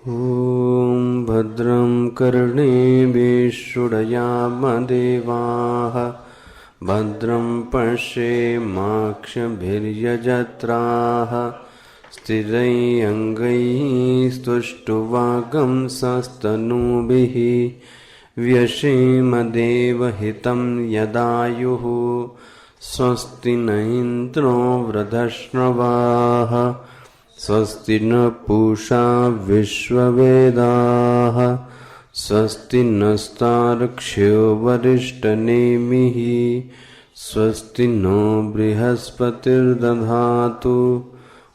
ॐ भद्रं कर्णेभिः शृणुयामदेवाः भद्रं पश्येमाक्षभिर्यजत्राः स्थिरैरङ्गैः स्तुष्टुवागंसस्तनूभिः व्यशेमदेवहितं यदायुः स्वस्ति न इन्द्रो वृधश्रवाः स्वस्ति न पूषा विश्ववेदाः स्वस्ति नस्तार्क्ष्यो वरिष्ठनेमिः स्वस्ति नो बृहस्पतिर्दधातु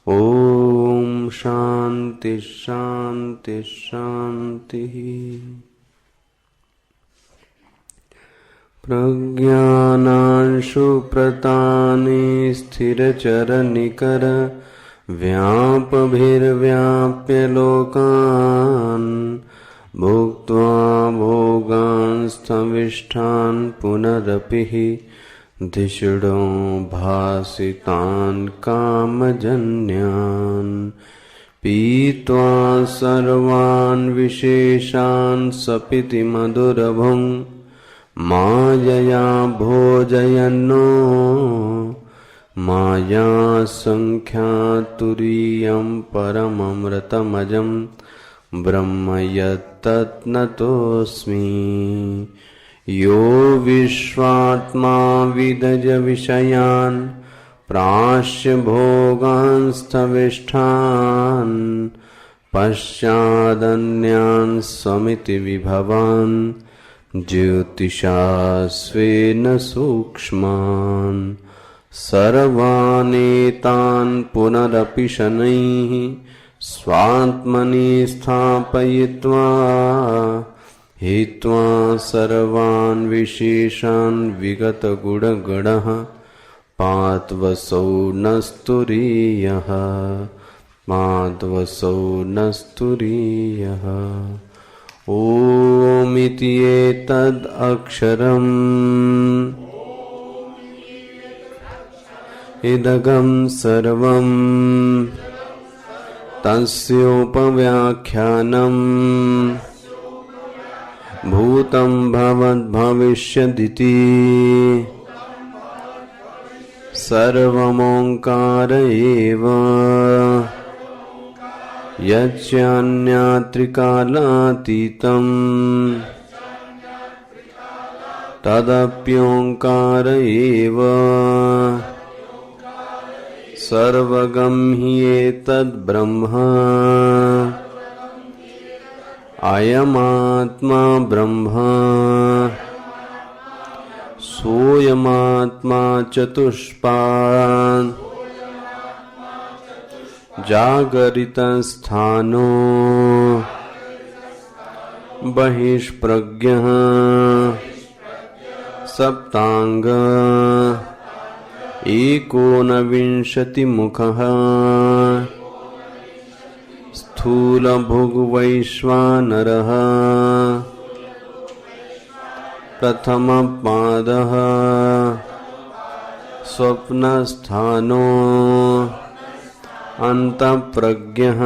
ॐ शान्ति शान्ति शान्तिः। प्रज्ञानांशु प्रतानि स्थिरचरनिकर व्यापभिर्व्याप्य लोकान् भुक्त्वा भोगांस्तविष्ठान् पुनरपि धिषणो भासितान् कामजन्यान् पीत्वा सर्वान् विशेषान् सपिति मधुरभुङ् मायया भोजयन्नो माया संख्यातुरीयं परममृतमजं ब्रह्म यत्तत्नतोऽस्मि। यो विश्वात्मा विदज विषयान् प्राश्य भोगांस्तविष्ठान् पश्चादन्यान् समिति विभवान् ज्योतिषा स्वेन सूक्ष्मान् सर्वानेतान् पुनरपि शनैः स्वात्मनि स्थापयित्वा हित्वा सर्वान् विशेषान् विगतगुणगणः पात्वसौ नस्तुरीयः पात्वसौ नस्तुरीयः। ओमिति एतद् अक्षरम् इदगं सर्वं तस्योपव्याख्यानम् भूतं भवद्भविष्यदिति सर्वमोङ्कार एव यच्चान्यात्रिकालातीतं तदप्योङ्कार एव सर्वगं हि एतद् ब्रह्म अयमात्मा ब्रह्म सोऽयमात्मा चतुष्पात् जागरितस्थानो बहिष्प्रज्ञः सप्तांग एकोनविंशतिमुखः स्थूलभुग्वैश्वानरः प्रथमपादः स्वप्नस्थानो अन्तःप्रज्ञः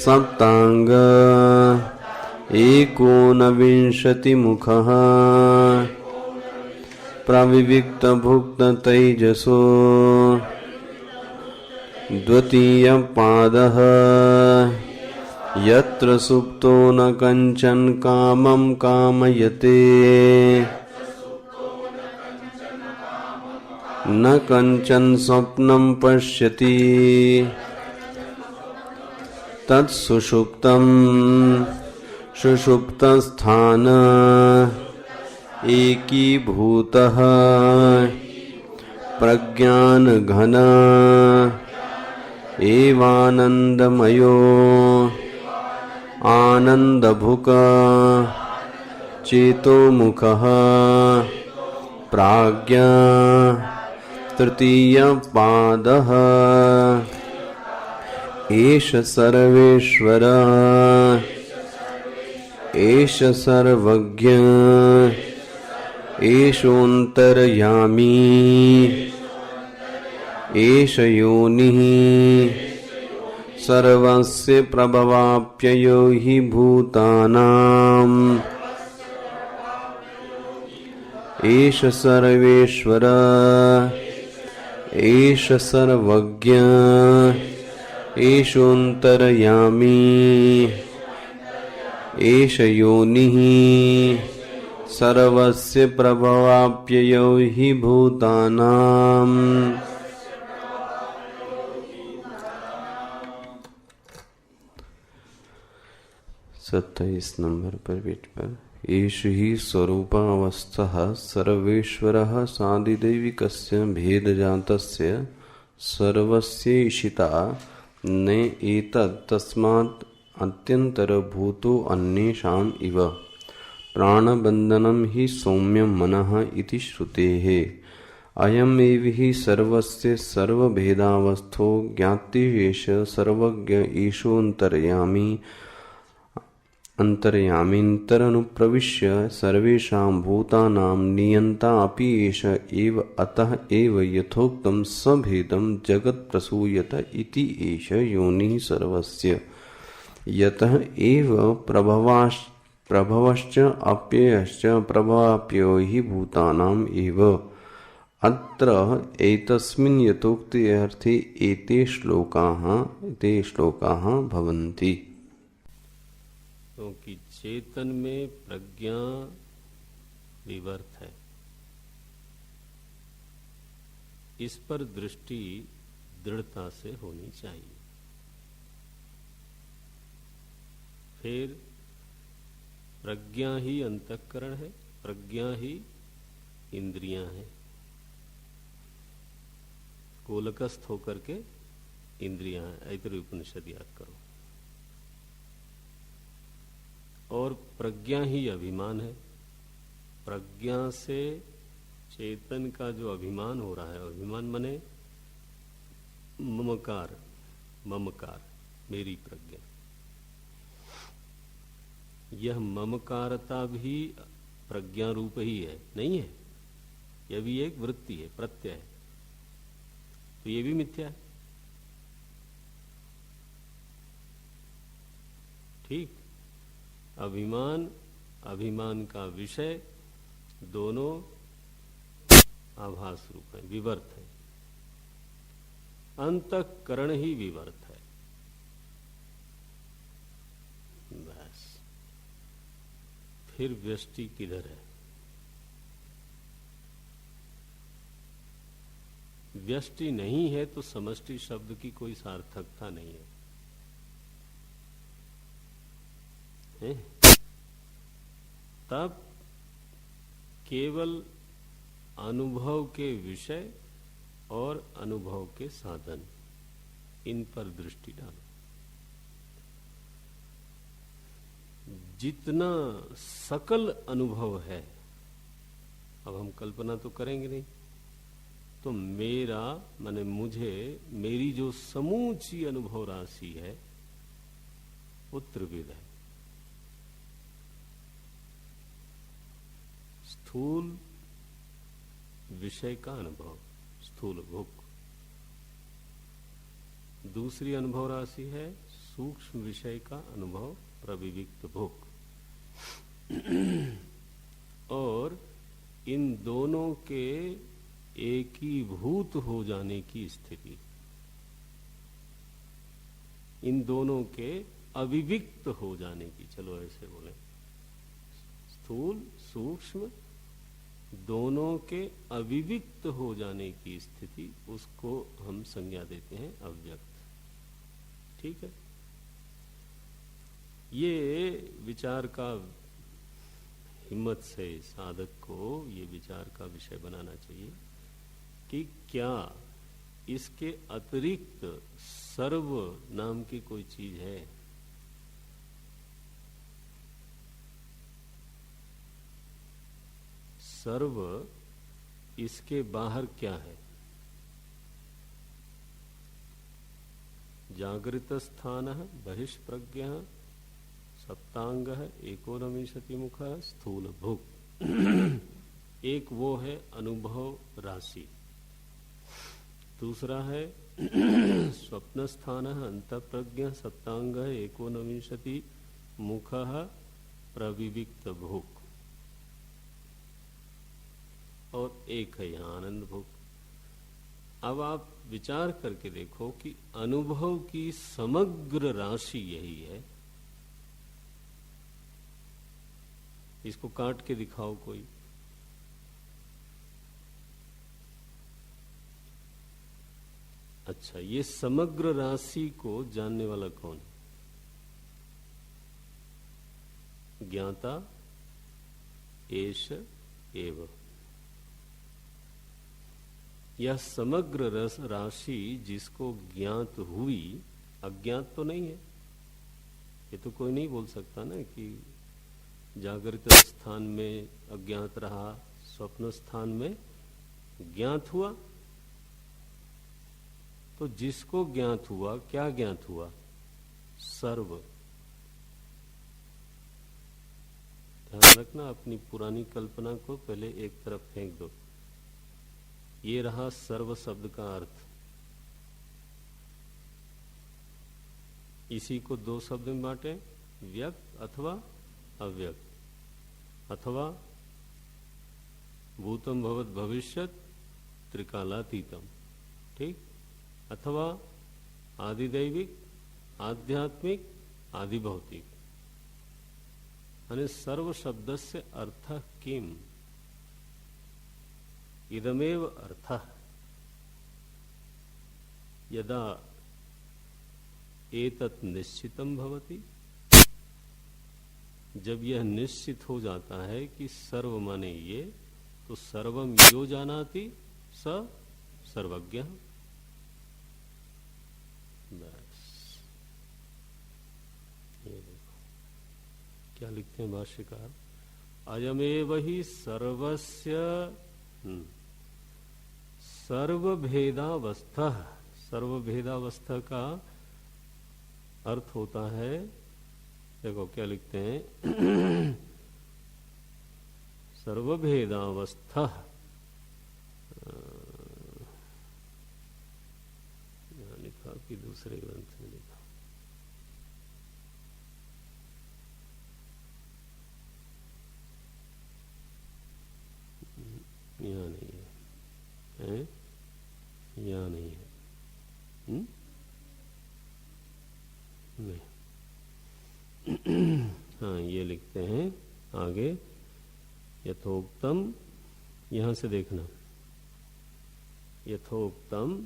सप्तांग एकोनविंशतिमुखः प्रविविक्तभुक्ततैजसो द्वितीयपादः यत्र सुप्तो न कञ्चन कामं कामयते न कञ्चन स्वप्नं पश्यति तत्सुषुप्तं सुषुप्तस्थान एकीभूतः प्रज्ञानघन एवानन्दमयो आनन्दभुक चेतोमुखः प्राज्ञा तृतीयपादः एष सर्वेश्वर एष सर्वज्ञ एषोऽन्तर्यामी एष योनिः सर्वस्य प्रभवाप्ययो हि भूतानाम् एष सर्वेश्वर एष सर्वज्ञ एषोऽन्तर्यामी एष योनिः सर्वस्य प्रभवाप्ययो हि भूतानाम्। 27 नंबर पर पेज पर एष हि स्वरूपावस्थः सर्वेश्वरः साधिदैविकस्य भेदजातस्य सर्वस्यैषिता न एतत् तस्मात् अत्यन्तरभूतो अन्येषाम् इव प्राणबन्धनं हि सौम्यं मनः इति श्रुतेः। अयमेव हि सर्वस्य सर्वभेदावस्थो ज्ञातिरेष सर्वज्ञ ईशोऽन्तर्यामी अंतर्यामीन्तरनुप्रविश्य सर्वेषां भूतानां नियन्ता अपि एष एव अतः एव यथोक्तं सभेदं जगत्प्रसूयत इति एष योनिः सर्वस्य यतः एव प्रभवश्च अप्ययश्च प्रभवाप्ययो हि भूतानाम् एव। अत्र एतस्मिन् यथोक्ते अर्थे एते श्लोकाः भवन्ति। क्योंकि चेतन में प्रज्ञा विवर्त है, इस पर दृष्टि दृढ़ता से होनी चाहिए। फिर प्रज्ञा ही अंतःकरण है, प्रज्ञा ही इंद्रियां हैं। गोलकस्थ होकर के इंद्रियां हैं, ऐतरेय उपनिषद याद करो। और प्रज्ञा ही अभिमान है। प्रज्ञा से चेतन का जो अभिमान हो रहा है, अभिमान मने ममकार, मेरी प्रज्ञा, यह ममकारता भी प्रज्ञा रूप ही है, नहीं है? यह भी एक वृत्ति है, प्रत्यय है, तो ये भी मिथ्या है। ठीक, अभिमान का विषय दोनों आभास रूप है, विवर्त है। अंतःकरण ही विवर्त है। बस फिर व्यष्टि किधर है? व्यष्टि नहीं है तो समष्टि शब्द की कोई सार्थकता नहीं है। तब केवल अनुभव के विषय और अनुभव के साधन, इन पर दृष्टि डालो। जितना सकल अनुभव है, अब हम कल्पना तो करेंगे नहीं, तो मेरा माने मुझे, मेरी जो समूची अनुभव राशि है वो त्रिविध है। स्थूल विषय का अनुभव, स्थूल भूख। दूसरी अनुभव राशि है सूक्ष्म विषय का अनुभव, प्रविविक्त भूख। और इन दोनों के एकीभूत हो जाने की स्थिति, इन दोनों के अविविक्त हो जाने की, चलो ऐसे बोले, स्थूल सूक्ष्म दोनों के अविविक्त हो जाने की स्थिति, उसको हम संज्ञा देते हैं अव्यक्त। ठीक है, ये विचार का, हिम्मत से साधक को ये विचार का विषय बनाना चाहिए कि क्या इसके अतिरिक्त सर्व नाम की कोई चीज है? सर्व इसके बाहर क्या है? जागृत स्थान बहिष्प्रज्ञ सप्तांग एकोनविंशति मुख स्थूल भुक्। एक वो है अनुभव राशि, दूसरा है स्वप्न स्थान अंतःप्रज्ञ सप्तांग एकोनविंशति मुख प्रविविक्त भूख और एक है यहाँ आनंद भूख। अब आप विचार करके देखो कि अनुभव की समग्र राशि यही है। इसको काट के दिखाओ कोई। अच्छा, ये समग्र राशि को जानने वाला कौन? ज्ञाता एष एव। यह समग्र राशि जिसको ज्ञात हुई, अज्ञात तो नहीं है। ये तो कोई नहीं बोल सकता ना कि जागृत स्थान में अज्ञात रहा, स्वप्न स्थान में ज्ञात हुआ। तो जिसको ज्ञात हुआ, क्या ज्ञात हुआ? सर्व। ध्यान रखना, अपनी पुरानी कल्पना को पहले एक तरफ फेंक दो। ये रहा सर्व शब्द का अर्थ। इसी को दो शब्द में बांटे, व्यक्त अथवा अव्यक्त, अथवा भूतम भवत भविष्यत त्रिकालातीतम, ठीक, अथवा आदिदैविक, आध्यात्मिक, आदिभौतिक। यानी सर्व शब्द से अर्थ किम? इदमेव अर्थः यदा एतत् निश्चितम भवति, जब यह निश्चित हो जाता है कि सर्व माने ये, तो सर्वम यो जानाति स सर्वज्ञ। बस ये देखो क्या लिखते हैं भाष्यकार, अयमेव ही सर्वस्य सर्वभेदावस्था। सर्वभेदावस्था का अर्थ होता है, देखो क्या लिखते हैं, सर्वभेदावस्था, यहाँ लिखा कि दूसरे ग्रंथ में लिखा, यहाँ नहीं है, यहाँ नहीं है, नहीं। हाँ, ये लिखते हैं आगे, यथोक्तम, यहां से देखना, यथोक्तम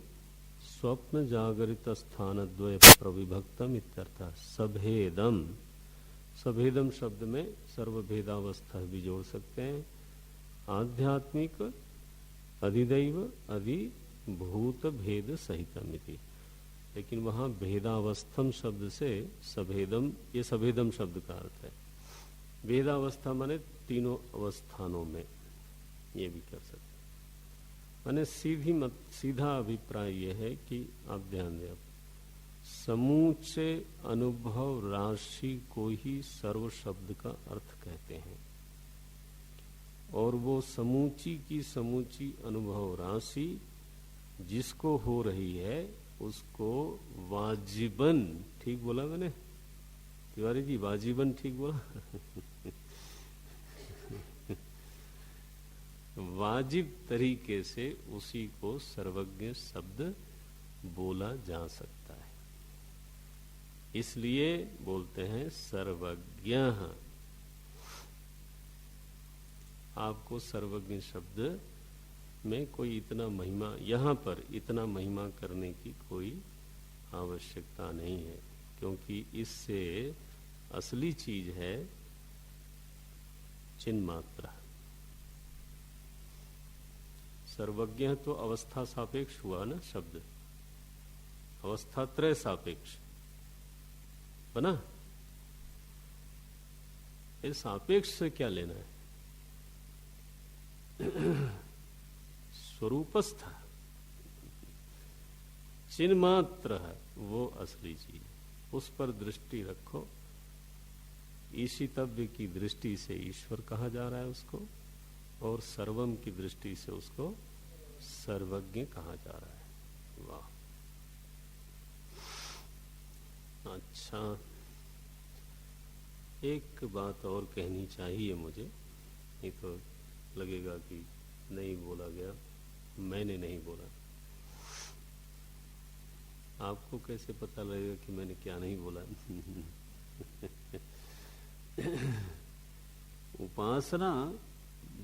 स्वप्न जागरित स्थान द्वय प्रविभक्तम इत्यर्थः सभेदम। सभेदम शब्द में सर्वभेदावस्था भी जोड़ सकते हैं। आध्यात्मिक, अधिदैव, अधिभूत भेद सहितमिति। लेकिन वहां भेदावस्थम शब्द से सभेदम, ये सभेदम शब्द का अर्थ है। भेदावस्था माने तीनों अवस्थानों में, ये भी कर सकते। माने सीधा अभिप्राय यह है कि आप ध्यान दें, समूचे अनुभव राशि को ही सर्व शब्द का अर्थ कहते हैं। और वो समूची की समूची अनुभव राशि जिसको हो रही है उसको वाजिबन, ठीक बोला मैंने तिवारी जी, वाजिबन ठीक बोला वाजिब तरीके से उसी को सर्वज्ञ शब्द बोला जा सकता है। इसलिए बोलते हैं सर्वज्ञ। आपको सर्वज्ञ शब्द में कोई इतना महिमा, यहां पर इतना महिमा करने की कोई आवश्यकता नहीं है, क्योंकि इससे असली चीज है चिन्ह मात्रा। सर्वज्ञ तो अवस्था सापेक्ष हुआ ना शब्द, अवस्था त्रय सापेक्ष बना। इस सापेक्ष से क्या लेना है? स्वरूपस्थ चिन्ह मात्र है वो असली चीज, उस पर दृष्टि रखो। ईशितव्य की दृष्टि से ईश्वर कहा जा रहा है उसको, और सर्वम की दृष्टि से उसको सर्वज्ञ कहा जा रहा है। वाह, अच्छा, एक बात और कहनी चाहिए मुझे, नहीं तो लगेगा कि नहीं बोला गया, मैंने नहीं बोला। आपको कैसे पता लगेगा कि मैंने क्या नहीं बोला? उपासना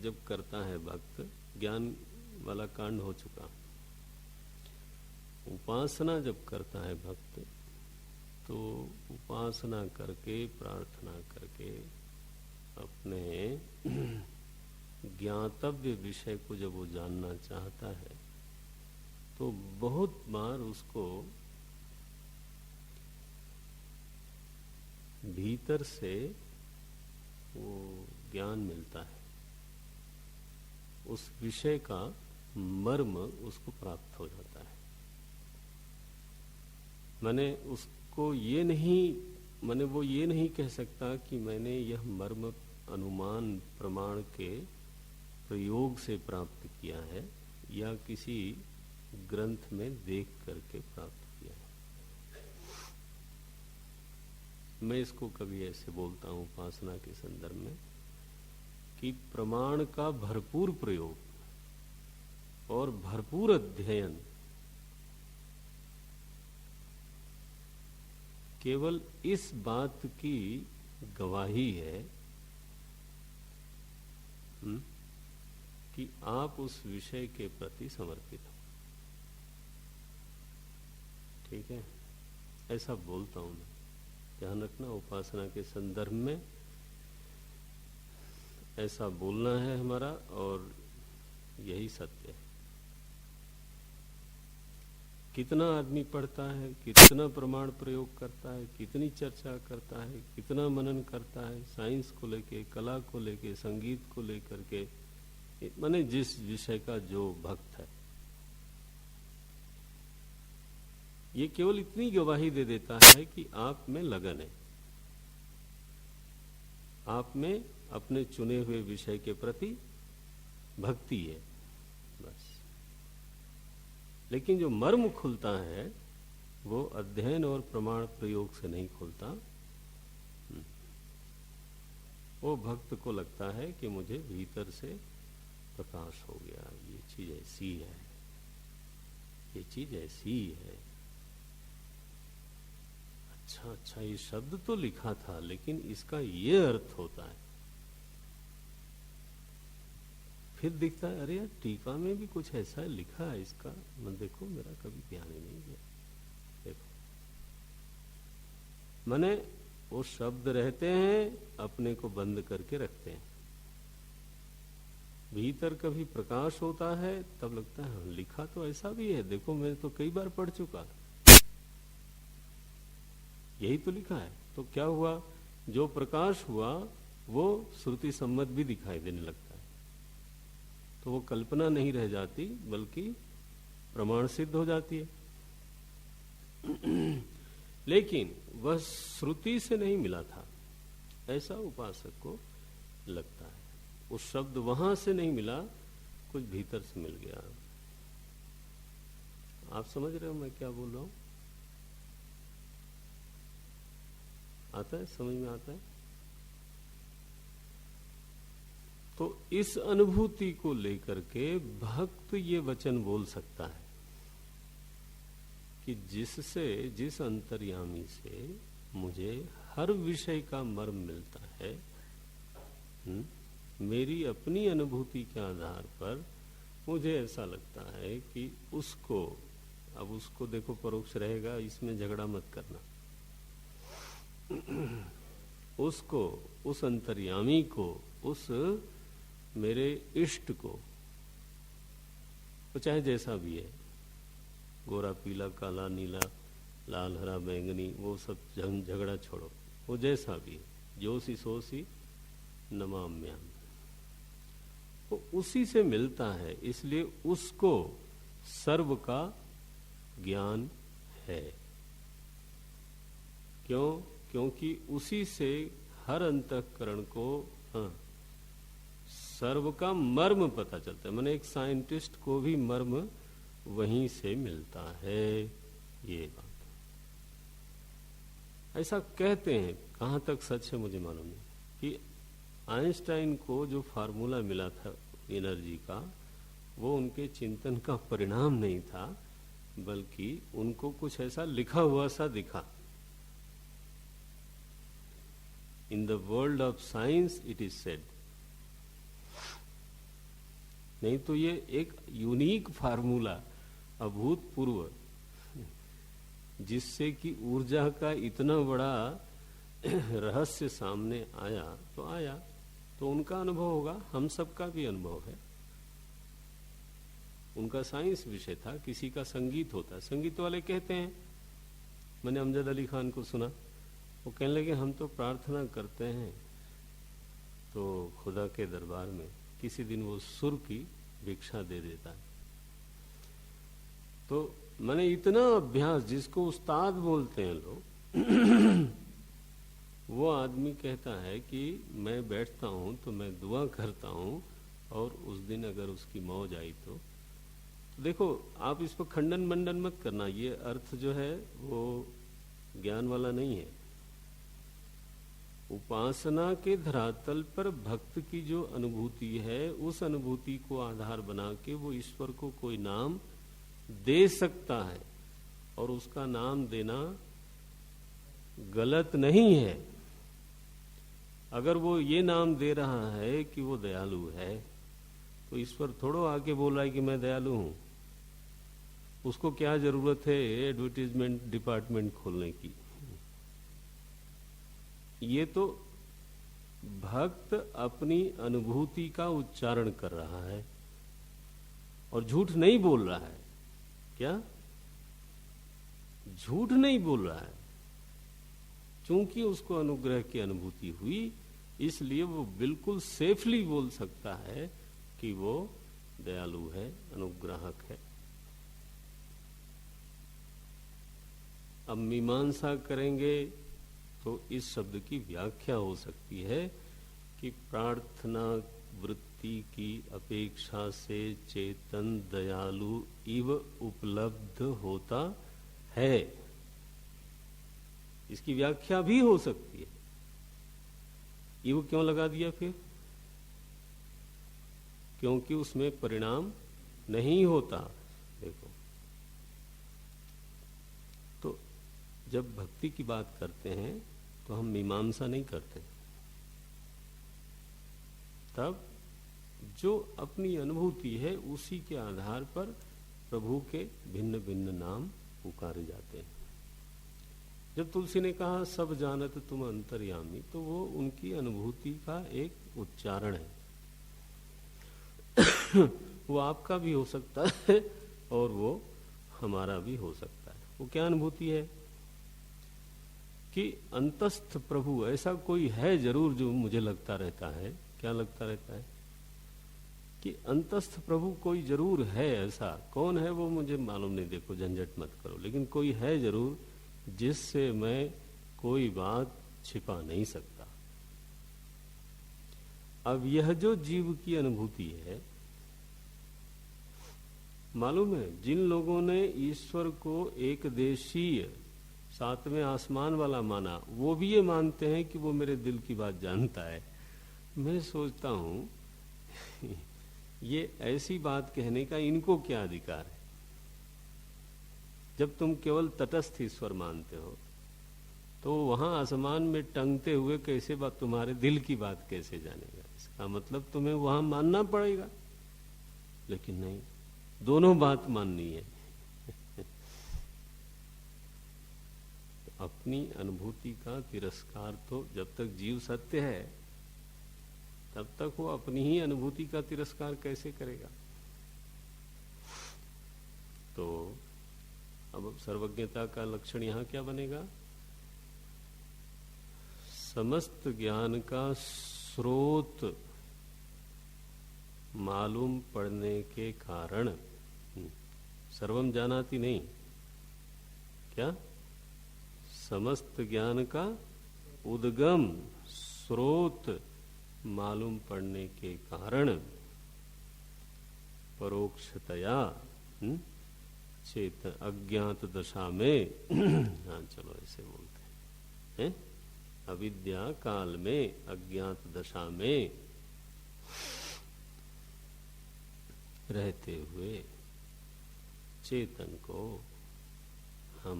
जब करता है भक्त, ज्ञान वाला कांड हो चुका, उपासना जब करता है भक्त तो उपासना करके, प्रार्थना करके अपने ज्ञातव्य विषय को जब वो जानना चाहता है तो बहुत बार उसको भीतर से वो ज्ञान मिलता है, उस विषय का मर्म उसको प्राप्त हो जाता है। वो ये नहीं कह सकता कि मैंने यह मर्म अनुमान प्रमाण के प्रयोग से प्राप्त किया है या किसी ग्रंथ में देख करके प्राप्त किया है। मैं इसको कभी ऐसे बोलता हूं उपासना के संदर्भ में कि प्रमाण का भरपूर प्रयोग और भरपूर अध्ययन केवल इस बात की गवाही है कि आप उस विषय के प्रति समर्पित हो। ठीक है, ऐसा बोलता हूं मैं। ध्यान रखना, उपासना के संदर्भ में ऐसा बोलना है हमारा, और यही सत्य है। कितना आदमी पढ़ता है, कितना प्रमाण प्रयोग करता है, कितनी चर्चा करता है, कितना मनन करता है, साइंस को लेके, कला को लेके, संगीत को लेकर के, माने जिस विषय का जो भक्त है, ये केवल इतनी गवाही दे देता है कि आप में लगन है, आप में अपने चुने हुए विषय के प्रति भक्ति है, बस। लेकिन जो मर्म खुलता है वो अध्ययन और प्रमाण प्रयोग से नहीं खुलता। वो भक्त को लगता है कि मुझे भीतर से प्रकाश हो गया, ये चीज ऐसी है, ये चीज ऐसी है। अच्छा, ये शब्द तो लिखा था लेकिन इसका ये अर्थ होता है। फिर दिखता है, अरे यार टीका में भी कुछ ऐसा लिखा है इसका, मैं देखो मेरा कभी ध्यान ही नहीं गया। देखो, माने वो शब्द रहते हैं, अपने को बंद करके रखते हैं। भीतर कभी प्रकाश होता है तब लगता है लिखा तो ऐसा भी है, देखो मैं तो कई बार पढ़ चुका, यही तो लिखा है। तो क्या हुआ, जो प्रकाश हुआ वो श्रुति सम्मत भी दिखाई देने लगता है। तो वो कल्पना नहीं रह जाती बल्कि प्रमाण सिद्ध हो जाती है। लेकिन वह श्रुति से नहीं मिला था, ऐसा उपासक को लगता है। उस शब्द वहां से नहीं मिला, कुछ भीतर से मिल गया। आप समझ रहे हो मैं क्या बोल रहा हूं? आता है, समझ में आता है? तो इस अनुभूति को लेकर के भक्त ये वचन बोल सकता है कि जिस अंतर्यामी से मुझे हर विषय का मर्म मिलता है, मेरी अपनी अनुभूति के आधार पर मुझे ऐसा लगता है कि उसको, अब उसको देखो परोक्ष रहेगा, इसमें झगड़ा मत करना, उसको, उस अंतर्यामी को, उस मेरे इष्ट को, तो चाहे जैसा भी है, गोरा पीला काला नीला लाल हरा बैंगनी, वो सब झगड़ा छोड़ो, वो जैसा भी है, जोसी सोसी नमाम्याम, वो उसी से मिलता है, इसलिए उसको सर्व का ज्ञान है। क्यों? क्योंकि उसी से हर अंतःकरण को सर्व का मर्म पता चलता है। माने एक साइंटिस्ट को भी मर्म वहीं से मिलता है, ये बात। ऐसा कहते हैं, कहाँ तक सच है मुझे मालूम नहीं, कि आइंस्टाइन को जो फार्मूला मिला था एनर्जी का, वो उनके चिंतन का परिणाम नहीं था, बल्कि उनको कुछ ऐसा लिखा हुआ सा दिखा। In the world of science it is said. नहीं तो ये एक यूनिक फार्मूला, अभूतपूर्व, जिससे कि ऊर्जा का इतना बड़ा रहस्य सामने आया, तो उनका अनुभव होगा, हम सबका भी अनुभव है। उनका साइंस विषय था, किसी का संगीत होता। संगीत वाले कहते हैं, मैंने अमजद अली खान को सुना, वो कहने लगे हम तो प्रार्थना करते हैं तो खुदा के दरबार में किसी दिन वो सुर की भिक्षा दे देता है। तो मैंने इतना अभ्यास, जिसको उस्ताद बोलते हैं लोग, वो आदमी कहता है कि मैं बैठता हूं तो मैं दुआ करता हूं, और उस दिन अगर उसकी मौज आई तो देखो, आप इस पर खंडन मंडन मत करना, ये अर्थ जो है वो ज्ञान वाला नहीं है। उपासना के धरातल पर भक्त की जो अनुभूति है, उस अनुभूति को आधार बना के वो ईश्वर को कोई नाम दे सकता है, और उसका नाम देना गलत नहीं है। अगर वो ये नाम दे रहा है कि वो दयालु है, तो ईश्वर थोड़ो आके बोल रहा है कि मैं दयालु हूं। उसको क्या जरूरत है एडवर्टीजमेंट डिपार्टमेंट खोलने की? ये तो भक्त अपनी अनुभूति का उच्चारण कर रहा है और झूठ नहीं बोल रहा है। क्या? झूठ नहीं बोल रहा है। चूंकि उसको अनुग्रह की अनुभूति हुई, इसलिए वो बिल्कुल सेफली बोल सकता है कि वो दयालु है, अनुग्राहक है। अब मीमांसा करेंगे तो इस शब्द की व्याख्या हो सकती है कि प्रार्थना वृत्ति की अपेक्षा से चेतन दयालु इव उपलब्ध होता है। इसकी व्याख्या भी हो सकती है। इव क्यों लगा दिया फिर? क्योंकि उसमें परिणाम नहीं होता। देखो, तो जब भक्ति की बात करते हैं तो हम मीमांसा नहीं करते। तब जो अपनी अनुभूति है उसी के आधार पर प्रभु के भिन्न भिन्न नाम पुकारे जाते हैं। जब तुलसी ने कहा सब जानत तुम अंतर्यामी, तो वो उनकी अनुभूति का एक उच्चारण है। वो आपका भी हो सकता है और वो हमारा भी हो सकता है। वो क्या अनुभूति है कि अंतस्थ प्रभु ऐसा कोई है जरूर, जो मुझे लगता रहता है। क्या लगता रहता है? कि अंतस्थ प्रभु कोई जरूर है। ऐसा कौन है वो मुझे मालूम नहीं, देखो झंझट मत करो, लेकिन कोई है जरूर जिससे मैं कोई बात छिपा नहीं सकता। अब यह जो जीव की अनुभूति है, मालूम है जिन लोगों ने ईश्वर को एक देशीय सातवें आसमान वाला माना, वो भी ये मानते हैं कि वो मेरे दिल की बात जानता है। मैं सोचता हूं ये ऐसी बात कहने का इनको क्या अधिकार है? जब तुम केवल तटस्थ ईश्वर मानते हो, तो वहां आसमान में टंगते हुए कैसे बात, तुम्हारे दिल की बात कैसे जानेगा? इसका मतलब तुम्हें वहां मानना पड़ेगा। लेकिन नहीं, दोनों बात माननी है। अपनी अनुभूति का तिरस्कार तो जब तक जीव सत्य है तब तक वो अपनी ही अनुभूति का तिरस्कार कैसे करेगा? तो अब सर्वज्ञता का लक्षण यहां क्या बनेगा? समस्त ज्ञान का स्रोत मालूम पड़ने के कारण, सर्वम जानाति नहीं, क्या? समस्त ज्ञान का उद्गम स्रोत मालूम पड़ने के कारण परोक्षतया चेत अज्ञात दशा में हाँ चलो ऐसे बोलते हैं, है? अविद्या काल में, अज्ञात दशा में रहते हुए चेतन को हम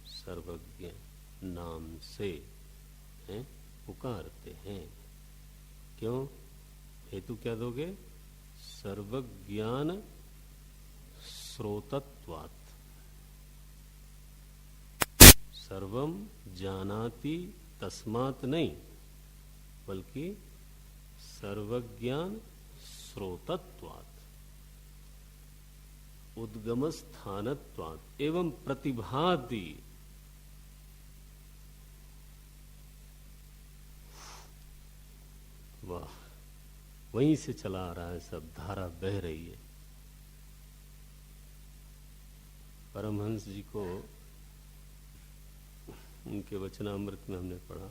सर्वज्ञ नाम से हैं पुकारते हैं। क्यों? हेतु क्या दोगे? सर्वज्ञान स्रोतत्वात्। सर्वम जानाति तस्मात् नहीं, बल्कि सर्वज्ञान स्रोतत्वात्, उद्गम स्थानत्वात् एवं प्रतिभाति। वाह, वहीं से चला आ रहा है सब, धारा बह रही है। परमहंस जी को उनके वचनामृत में हमने पढ़ा,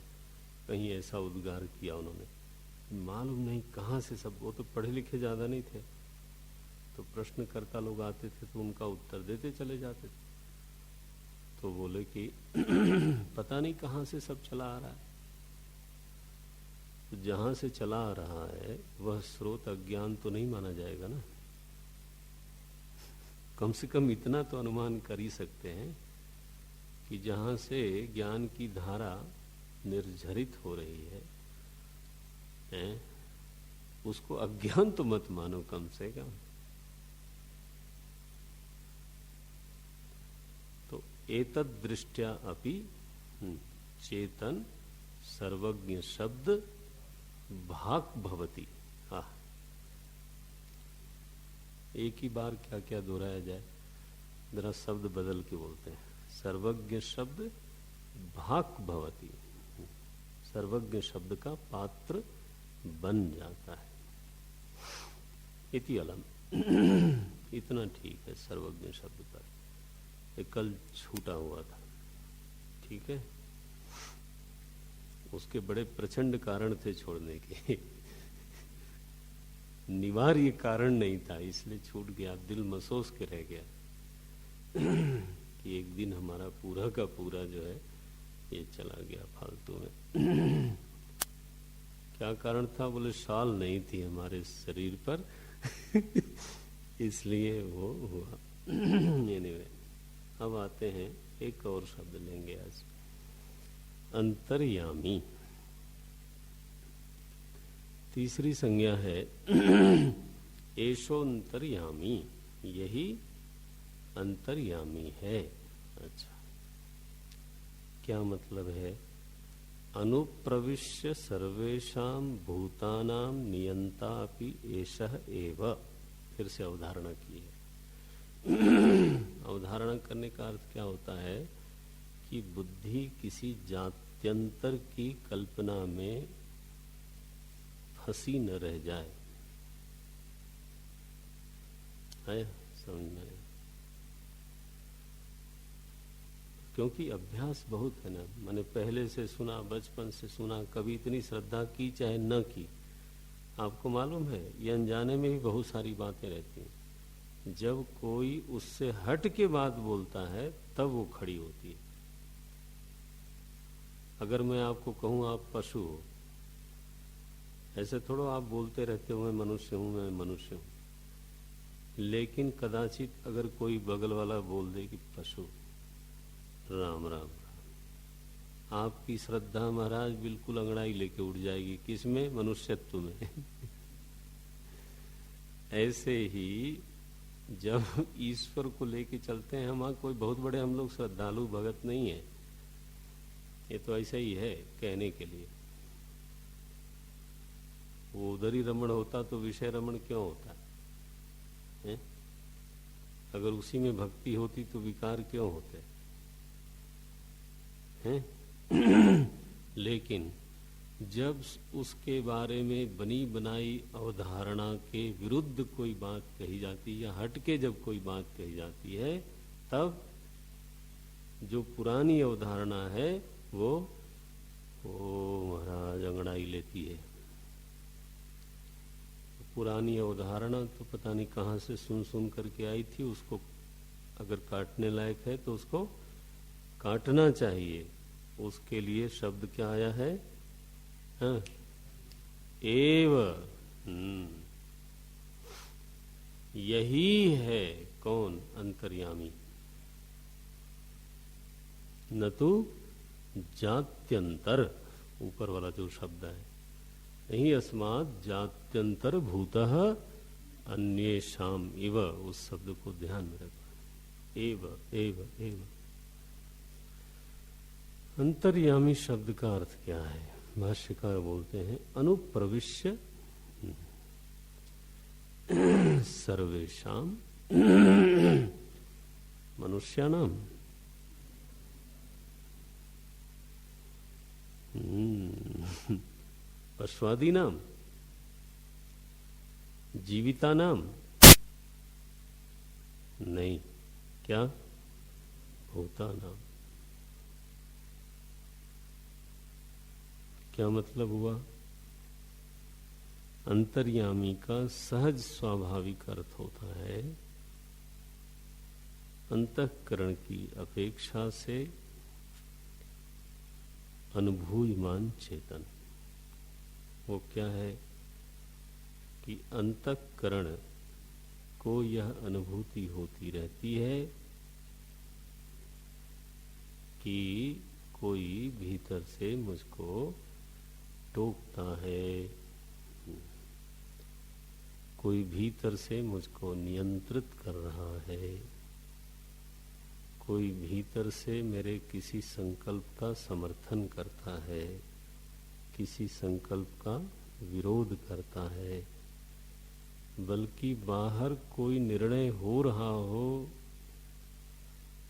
कहीं ऐसा उद्गार किया उन्होंने, मालूम नहीं कहाँ से सब, वो तो पढ़े लिखे ज्यादा नहीं थे, तो प्रश्नकर्ता लोग आते थे तो उनका उत्तर देते चले जाते थे। तो बोले कि पता नहीं कहाँ से सब चला आ रहा है। तो जहां से चला आ रहा है वह स्रोत अज्ञान तो नहीं माना जाएगा ना। कम से कम इतना तो अनुमान कर ही सकते हैं कि जहां से ज्ञान की धारा निर्झरित हो रही है, उसको अज्ञान तो मत मानो कम से कम। तो एतद दृष्टया अपि चेतन सर्वज्ञ शब्द भाक भवति। हाँ, एक ही बार क्या क्या दोहराया जाए, जरा शब्द बदल के बोलते हैं। सर्वज्ञ शब्द भाक भवति, सर्वज्ञ शब्द का पात्र बन जाता है। इति अलम, इतना ठीक है सर्वज्ञ शब्द पर, ये कल छूटा हुआ था, ठीक है। उसके बड़े प्रचंड कारण थे छोड़ने के निवार्य कारण नहीं था, इसलिए छूट गया, दिल महसूस के रह गया कि एक दिन हमारा पूरा का पूरा जो है ये चला गया फालतू में। क्या कारण था? बोले शाल नहीं थी हमारे शरीर पर इसलिए वो हुआ। anyway, अब आते हैं, एक और शब्द लेंगे आज, अंतर्यामी। तीसरी संज्ञा है एषोन्तर्यामी, यही अंतर्यामी है। अच्छा, क्या मतलब है? अनुप्रविश्य सर्वेषां भूतानां नियंता अपि एषः एव। फिर से अवधारणा की है। अवधारणा करने का अर्थ क्या होता है कि बुद्धि किसी जात्यंतर की कल्पना में फंसी न रह जाए। है समझ में? क्योंकि अभ्यास बहुत है ना, मैंने पहले से सुना, बचपन से सुना, कभी इतनी श्रद्धा की चाहे न की, आपको मालूम है ये अनजाने में भी बहुत सारी बातें रहती हैं। जब कोई उससे हट के बात बोलता है तब वो खड़ी होती है। अगर मैं आपको कहूं आप पशु हो, ऐसे थोड़ा आप बोलते रहते हो मैं मनुष्य हूं, लेकिन कदाचित अगर कोई बगल वाला बोल दे कि पशु, राम राम राम, आपकी श्रद्धा महाराज बिल्कुल अंगड़ाई लेके उड़ जाएगी। किसमें? मनुष्यत्व में। ऐसे ही जब ईश्वर को लेके चलते हैं, हम कोई बहुत बड़े हम लोग श्रद्धालु भगत नहीं है, ये तो ऐसा ही है कहने के लिए। वो उधर ही रमण होता तो विषय रमण क्यों होता है? अगर उसी में भक्ति होती तो विकार क्यों होते हैं? लेकिन जब उसके बारे में बनी बनाई अवधारणा के विरुद्ध कोई बात कही जाती है या हट के जब कोई बात कही जाती है, तब जो पुरानी अवधारणा है वो महाराज अंगड़ाई लेती है। पुरानी अवधारणा तो पता नहीं कहाँ से सुन सुन करके आई थी, उसको अगर काटने लायक है तो उसको काटना चाहिए, उसके लिए शब्द क्या आया है? हाँ, एव। यही है कौन? अंतर्यामी। न तो जात्यंतर, ऊपर वाला जो शब्द है, नहीं, अस्मात् जात्यंतर भूतः अन्येषाम इव, उस शब्द को ध्यान में रखो। एव एव एव। अंतर्यामी शब्द का अर्थ क्या है? भाष्यकार बोलते हैं अनुप्रविश्य सर्वेषाम मनुष्याणाम पश्वादीनाम जीवितानाम, नहीं, क्या? भूतानाम। क्या मतलब हुआ? अंतर्यामी का सहज स्वाभाविक अर्थ होता है अंतःकरण की अपेक्षा से अनुभूयमान चेतन। वो क्या है कि अंतःकरण को यह अनुभूति होती रहती है कि कोई भीतर से मुझको टोकता है, कोई भीतर से मुझको नियंत्रित कर रहा है, कोई भीतर से मेरे किसी संकल्प का समर्थन करता है, किसी संकल्प का विरोध करता है, बल्कि बाहर कोई निर्णय हो रहा हो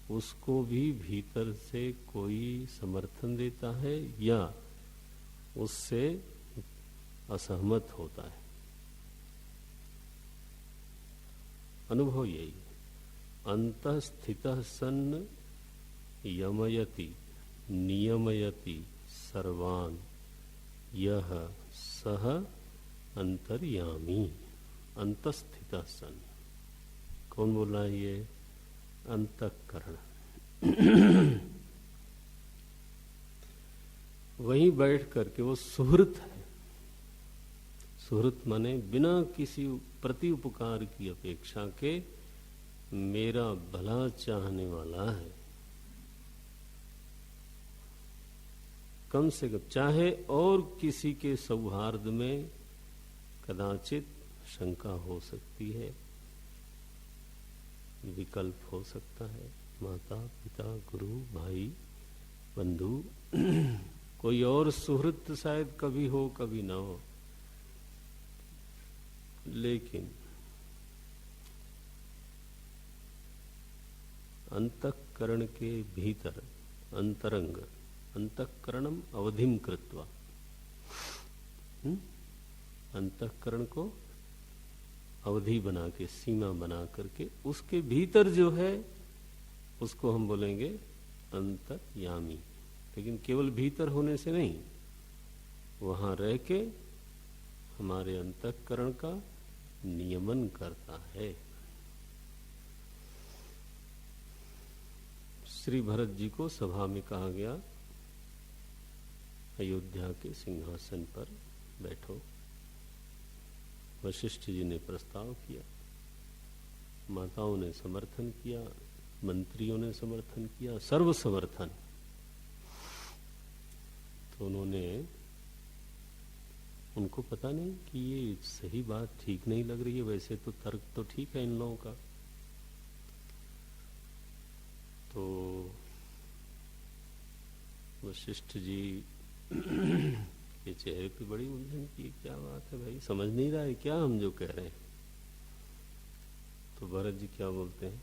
उसको भी भीतर से कोई समर्थन देता है या उससे असहमत होता है। अनुभव यही है। अंतःस्थितः सन् यमयति नियमयति सर्वान् यह सह अंतर्यामी। अंतःस्थितः सन्, कौन बोल रहा है? ये अंतःकरण। वहीं बैठ करके वो सुहृत है। सुहृत माने बिना किसी प्रति उपकार की अपेक्षा के मेरा भला चाहने वाला है। कम से कम चाहे और किसी के सौहार्द में कदाचित शंका हो सकती है, विकल्प हो सकता है, माता पिता गुरु भाई बंधु कोई और सुहृत शायद कभी हो कभी ना हो, लेकिन अंतःकरण के भीतर अंतरंग, अंतःकरणम अवधिम कृत्वा, अंतःकरण को अवधि बना के, सीमा बना करके उसके भीतर जो है उसको हम बोलेंगे अंतर्यामी। लेकिन केवल भीतर होने से नहीं, वहां रह के हमारे अंतःकरण का नियमन करता है। श्री भरत जी को सभा में कहा गया, अयोध्या के सिंहासन पर बैठो। वशिष्ठ जी ने प्रस्ताव किया, माताओं ने समर्थन किया, मंत्रियों ने समर्थन किया, सर्व समर्थन। तो उन्होंने, उनको पता नहीं कि ये सही बात ठीक नहीं लग रही है, वैसे तो तर्क तो ठीक है इन लोगों का। तो वशिष्ठ जी के चेहरे पे बड़ी उलझन की, क्या बात है भाई, समझ नहीं रहा है क्या हम जो कह रहे हैं? तो भरत जी क्या बोलते हैं?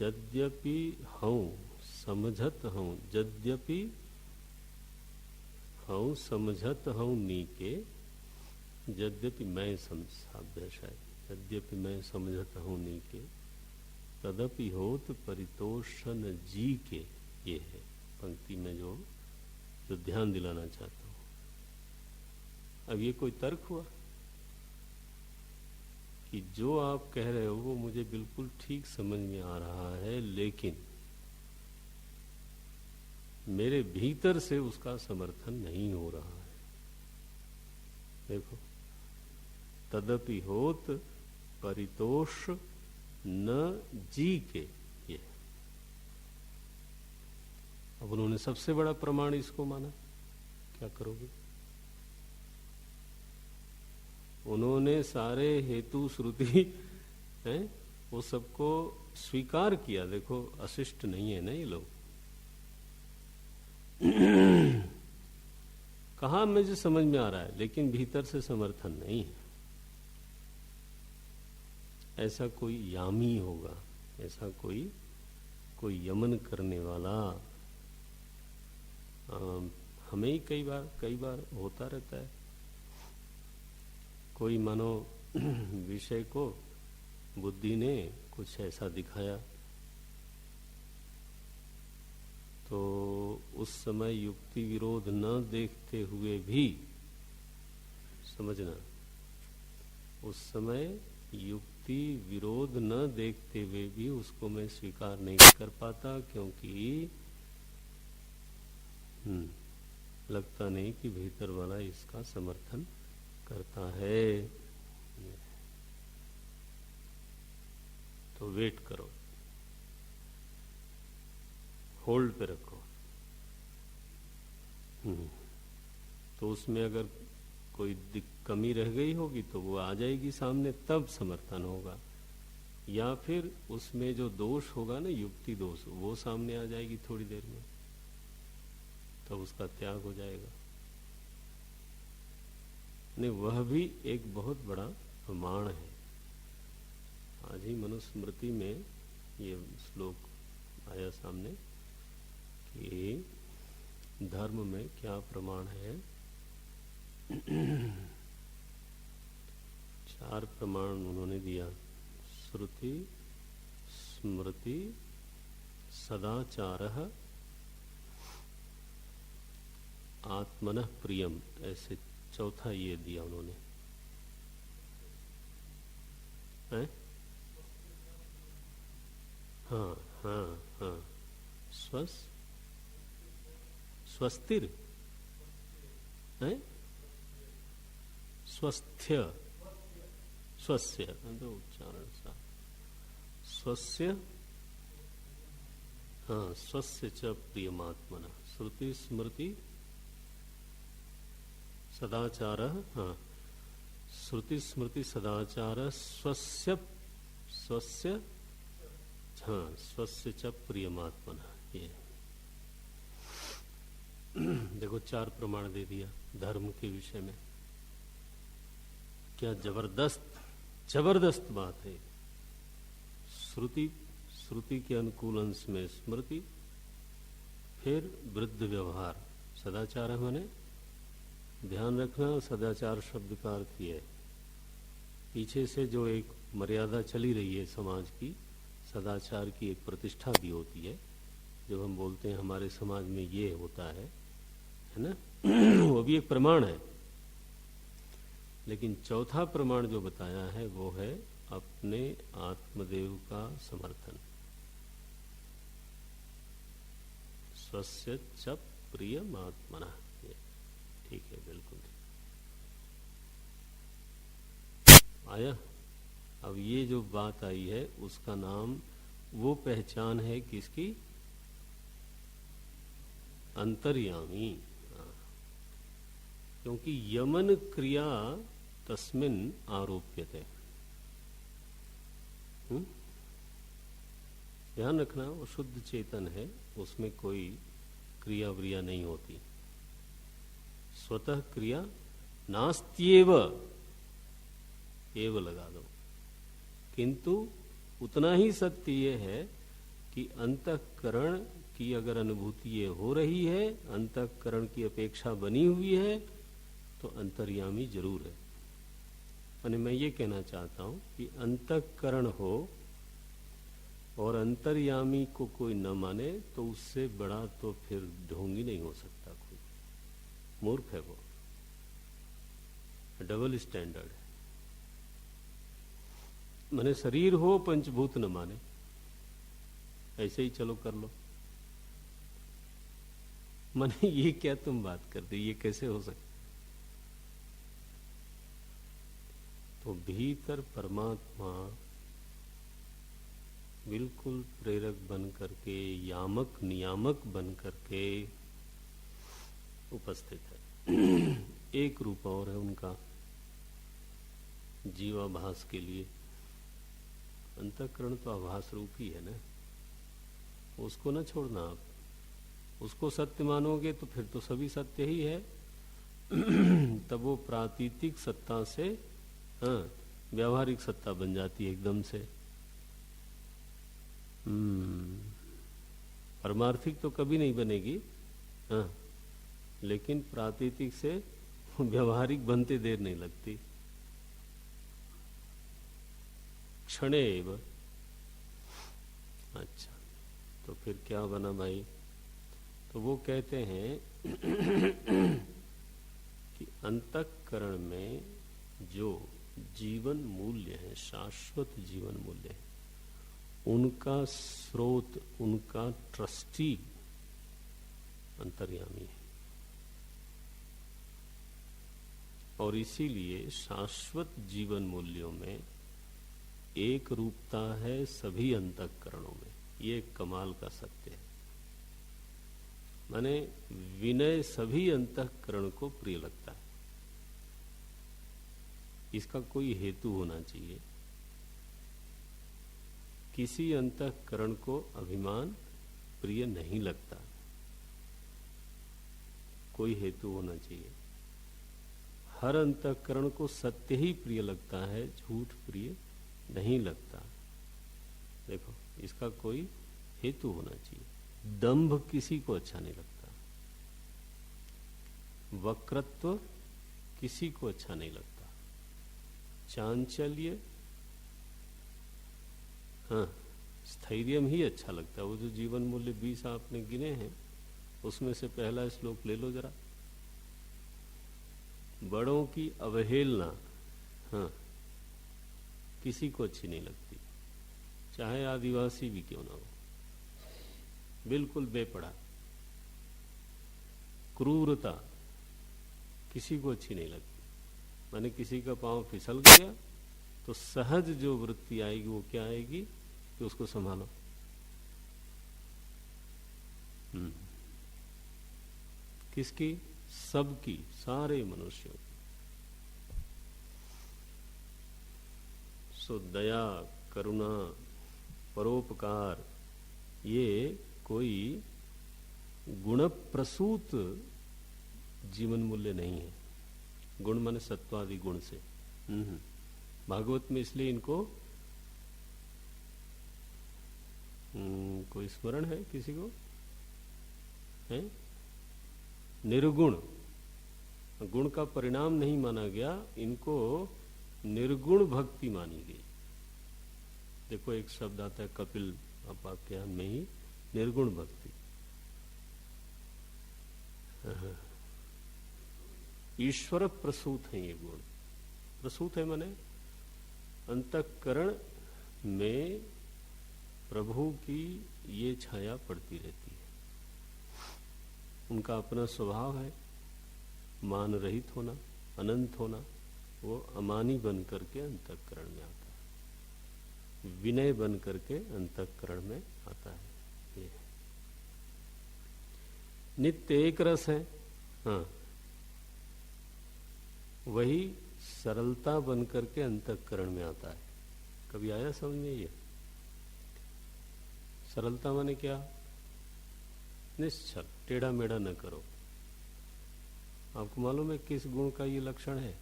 यद्यपि हूं समझत हूं, यद्यपि हूं समझत हूं नीके, यद्यपि मैं यद्यपि मैं समझत हूं नीके, तदपि होत परितोषण जी के। ये है पंक्ति में जो ध्यान दिलाना चाहता हूं। अब ये कोई तर्क हुआ कि जो आप कह रहे हो वो मुझे बिल्कुल ठीक समझ में आ रहा है, लेकिन मेरे भीतर से उसका समर्थन नहीं हो रहा है। देखो, तदपि होत परितोष न जी के, ये अब उन्होंने सबसे बड़ा प्रमाण इसको माना। क्या करोगे? उन्होंने सारे हेतु श्रुति हैं वो सबको स्वीकार किया। देखो, अशिष्ट नहीं है ना ये लोग। कहा मुझे समझ में आ रहा है, लेकिन भीतर से समर्थन नहीं है। ऐसा कोई यामी होगा, ऐसा कोई यमन करने वाला हमें ही कई बार होता रहता है। कोई मानो विषय को बुद्धि ने कुछ ऐसा दिखाया, तो उस समय युक्ति विरोध न देखते हुए भी, समझना, उस समय युक्ति विरोध न देखते हुए भी उसको मैं स्वीकार नहीं कर पाता, क्योंकि लगता नहीं कि भीतर वाला इसका समर्थन करता है। तो वेट करो, होल्ड पे रखो। तो उसमें अगर कोई कमी रह गई होगी तो वो आ जाएगी सामने, तब समर्थन होगा। या फिर उसमें जो दोष होगा ना, युक्ति दोष, वो सामने आ जाएगी थोड़ी देर में, तब उसका त्याग हो जाएगा। नहीं, वह भी एक बहुत बड़ा प्रमाण है। आज ही मनुस्मृति में ये श्लोक आया सामने कि धर्म में क्या प्रमाण है। 4 प्रमाण उन्होंने दिया: श्रुति, स्मृति, सदाचारः, आत्मनः प्रियम। ऐसे चौथा ये दिया उन्होंने, है? हाँ हाँ हाँ, स्वस्तिर है, स्वस्थ्य, स्वस्य, तो उच्चारण सा, स्वस्य, हाँ, स्वस्य च प्रियमात्मना। श्रुति, स्मृति, सदाचार, हाँ, श्रुति स्मृति सदाचार, स्वस्य हाँ, स्वस्य च प्रियमात्मना। ये देखो, 4 प्रमाण दे दिया धर्म के विषय में। क्या जबरदस्त बात है। श्रुति के अनुकूल अंश में स्मृति, फिर वृद्ध व्यवहार। सदाचार माने, ध्यान रखना, सदाचार शब्द का अर्थ ये है, पीछे से जो एक मर्यादा चली रही है समाज की, सदाचार की एक प्रतिष्ठा भी होती है। जब हम बोलते हैं हमारे समाज में ये होता है ना, वो भी एक प्रमाण है। लेकिन चौथा प्रमाण जो बताया है वो है अपने आत्मदेव का समर्थन। स्वस्य च प्रियमात्मना। ठीक है, बिल्कुल आया। अब ये जो बात आई है उसका नाम, वो पहचान है किसकी? अंतर्यामी। क्योंकि यमन क्रिया तस्मिन आरोप्यते। ध्यान रखना, वो शुद्ध चेतन है, उसमें कोई क्रिया व्रिया नहीं होती। स्वतः क्रिया नास्त्येव, एव लगा दो। किंतु उतना ही सत्य ये है कि अंतःकरण की अगर अनुभूति ये हो रही है, अंतःकरण की अपेक्षा बनी हुई है, तो अंतर्यामी जरूर है। यानी मैं ये कहना चाहता हूं कि अंतःकरण हो और अंतर्यामी को कोई न माने, तो उससे बड़ा तो फिर ढोंगी नहीं हो सकता कोई। मूर्ख है वो, डबल स्टैंडर्ड है। माने शरीर हो, पंचभूत न माने, ऐसे ही चलो कर लो। माने ये क्या तुम बात करते, ये कैसे हो सकता? तो भीतर परमात्मा बिल्कुल प्रेरक बन करके, यामक नियामक बन करके उपस्थित है। एक रूप और है उनका जीवाभास के लिए। अंतःकरण तो आभास रूप ही है ना, उसको ना छोड़ना आप। उसको सत्य मानोगे तो फिर तो सभी सत्य ही है। तब वो प्रातीतिक सत्ता से व्यावहारिक सत्ता बन जाती है एकदम से। परमार्थिक तो कभी नहीं बनेगी, हाँ, लेकिन प्रातीतिक से व्यावहारिक बनते देर नहीं लगती, क्षणेव। अच्छा, तो फिर क्या बना भाई? तो वो कहते हैं कि अंतःकरण में जो जीवन मूल्य है, शाश्वत जीवन मूल्य है, उनका स्रोत, उनका ट्रस्टी अंतर्यामी है। और इसीलिए शाश्वत जीवन मूल्यों में एक रूपता है सभी अंतःकरणों में। ये एक कमाल का सत्य है। माने विनय सभी अंतःकरण को प्रिय लगता है। इसका कोई हेतु होना चाहिए। किसी अंतःकरण को अभिमान प्रिय नहीं लगता, कोई हेतु होना चाहिए। हर अंतःकरण को सत्य ही प्रिय लगता है, झूठ प्रिय नहीं लगता। देखो, इसका कोई हेतु होना चाहिए। दंभ किसी को अच्छा नहीं लगता, वक्रत्व किसी को अच्छा नहीं लगता, चांचल्य, हाँ, स्थैर्यम ही अच्छा लगता है। वो जो जीवन मूल्य 20 आपने गिने हैं, उसमें से पहला श्लोक ले लो जरा। बड़ों की अवहेलना, हाँ, किसी को अच्छी नहीं लगती, चाहे आदिवासी भी क्यों ना हो। बिल्कुल बेपड़ा। क्रूरता किसी को अच्छी नहीं लगती। माने किसी का पांव फिसल गया तो सहज जो वृत्ति आएगी वो क्या आएगी कि उसको संभालो। किसकी? सबकी, सारे मनुष्यों की। सो दया, करुणा, परोपकार, ये कोई गुण प्रसूत जीवन मूल्य नहीं है। गुण माने सत्वादि गुण से। भागवत में इसलिए इनको कोई स्मरण है किसी को? है? निर्गुण, गुण का परिणाम नहीं माना गया, इनको निर्गुण भक्ति मानी गई। देखो, एक शब्द आता है कपिल उपाख्यान में ही, निर्गुण भक्ति। ईश्वर प्रसूत है ये गुण। प्रसूत है माने अंतःकरण में प्रभु की ये छाया पड़ती रहती है। उनका अपना स्वभाव है मान रहित होना, अनंत होना। वो अमानी बन करके अंतःकरण में आता है, विनय बन करके अंतःकरण में आता है। ये नित्य एक रस है, हाँ, वही सरलता बन करके अंतःकरण में आता है। कभी आया समझ में ये? सरलता माने क्या? निश्चल, टेढ़ा मेढ़ा न करो। आपको मालूम है किस गुण का ये लक्षण है?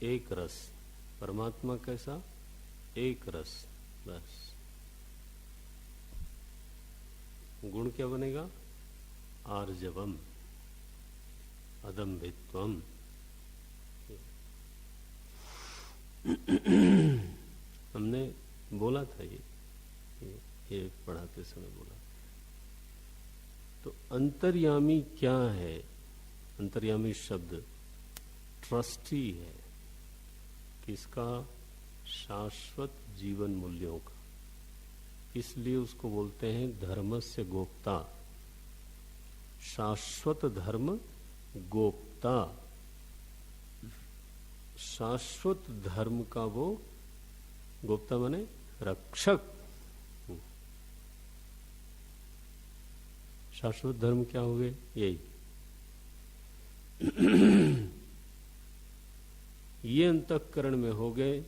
एक रस। परमात्मा कैसा? एक रस। बस गुण क्या बनेगा? आर्जवम, अदम्भित्वम। हमने बोला था ये पढ़ाते समय बोला। तो अंतर्यामी क्या है? अंतर्यामी शब्द ट्रस्टी है। किसका? शाश्वत जीवन मूल्यों का। इसलिए उसको बोलते हैं धर्मस्य गोप्ता। शाश्वत धर्म गोप्ता, शाश्वत धर्म का वो गोप्ता माने रक्षक। शाश्वत धर्म क्या हो गए? यही ये अंतःकरण में हो गए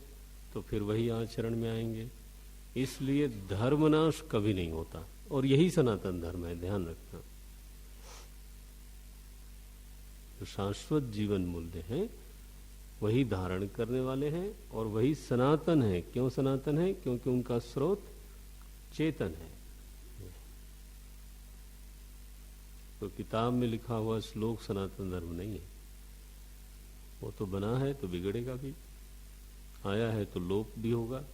तो फिर वही आचरण में आएंगे। इसलिए धर्मनाश कभी नहीं होता, और यही सनातन धर्म है, ध्यान रखना। तो शाश्वत जीवन मूल्य है वही धारण करने वाले हैं, और वही सनातन है। क्यों सनातन है? क्योंकि उनका स्रोत चेतन है। तो किताब में लिखा हुआ श्लोक सनातन धर्म नहीं है। वो तो बना है तो बिगड़ेगा भी, आया है तो लोप भी होगा।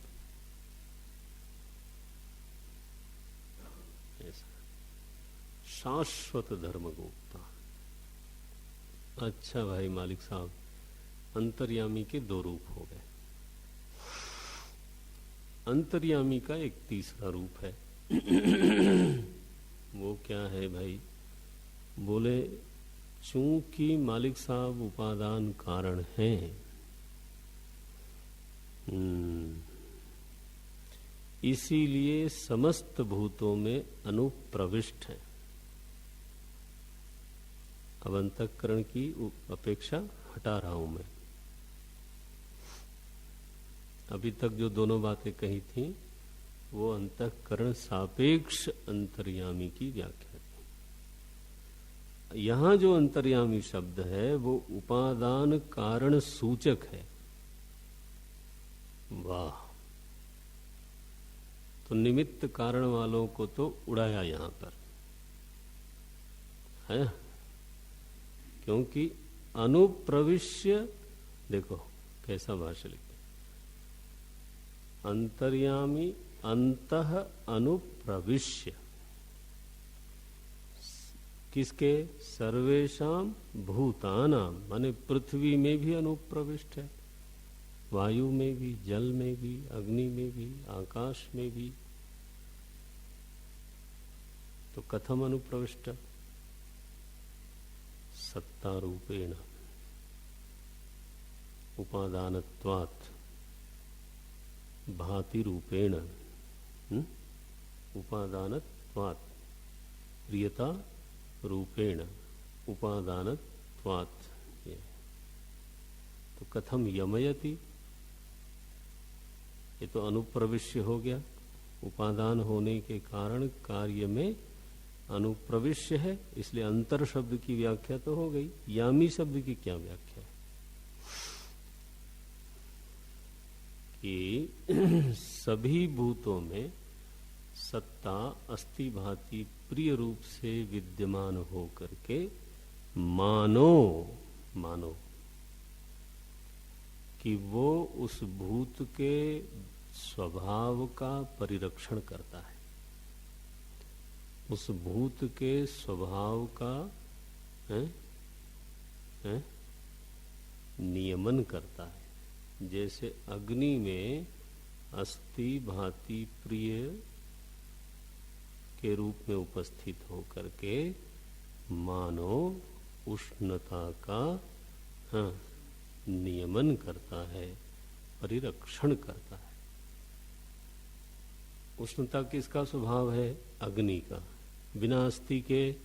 ऐसा शाश्वत धर्म गोप्ता। अच्छा भाई मालिक साहब, अंतर्यामी के दो रूप हो गए। अंतर्यामी का एक तीसरा रूप है। वो क्या है भाई? बोले चूंकि मालिक साहब उपादान कारण हैं, इसीलिए समस्त भूतों में अनुप्रविष्ट है। अब अंतःकरण की अपेक्षा हटा रहा हूं मैं। अभी तक जो दोनों बातें कही थी वो अंतःकरण सापेक्ष अंतर्यामी की व्याख्या थी। यहां जो अंतर्यामी शब्द है वो उपादान कारण सूचक है। वाह! तो निमित्त कारण वालों को तो उड़ाया यहां पर है, क्योंकि अनुप्रविश्य, देखो कैसा भाष्य लिखते, अंतर्यामी अंतः अनुप्रविश्य, किसके? सर्वेषाम भूतानाम, माने पृथ्वी में भी अनुप्रविष्ट है, वायु में भी, जल में भी, अग्नि में भी, आकाश में भी। तो कथम अनुप्रविष्ट? सत्ता रूपेण उपादानत्वात्, भाति रूपेण उपादानत्वात्, प्रियता रूपेण उपादानत्वात्। तो कथम यमयति? ये तो अनुप्रविश्य हो गया। उपादान होने के कारण कार्य में अनुप्रविश्य है, इसलिए अंतर शब्द की व्याख्या तो हो गई। यामी शब्द की क्या व्याख्या है? कि सभी भूतों में सत्ता अस्थि भांति प्रिय रूप से विद्यमान हो करके मानो कि वो उस भूत के स्वभाव का परिरक्षण करता है, उस भूत के स्वभाव का नियमन करता है। जैसे अग्नि में अस्थि भांति प्रिय के रूप में उपस्थित होकर के मानो उष्णता का नियमन करता है, परिरक्षण करता है। उष्णता किसका स्वभाव है? अग्नि का। बिना अस्थि के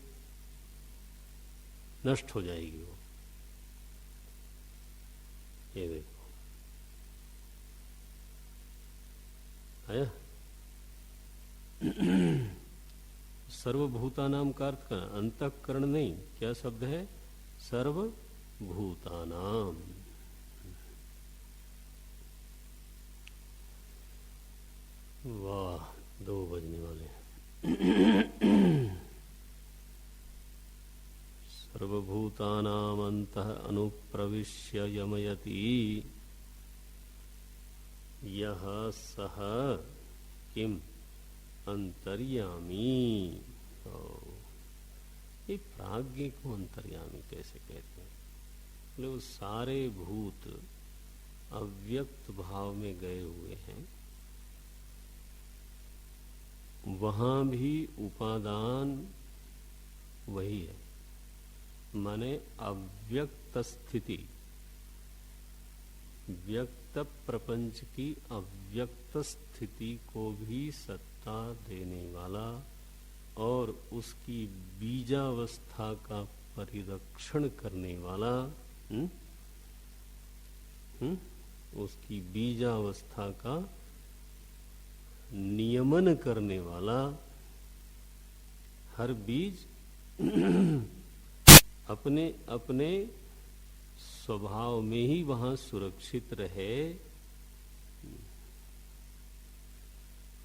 नष्ट हो जाएगी वो। ये देखो आया। सर्वभूतानाम का अर्थ का अंतःकरण नहीं, क्या शब्द है? सर्वभूतानाम। वाह, 2 बजने वाले हैं। सर्वभूतानाम अंतः अनुप्रविश्य यमयति यह सह किम अंतर्यामी। ये प्राज्ञ को अंतर्यामी कैसे कहते हैं? बोले वो सारे भूत अव्यक्त भाव में गए हुए हैं, वहां भी उपादान वही है, माने अव्यक्त स्थिति, व्यक्त प्रपंच की अव्यक्त स्थिति को भी सत्ता देने वाला और उसकी बीजावस्था का परिरक्षण करने वाला, उसकी बीजावस्था का नियमन करने वाला, हर बीज अपने अपने स्वभाव में ही वहां सुरक्षित रहे।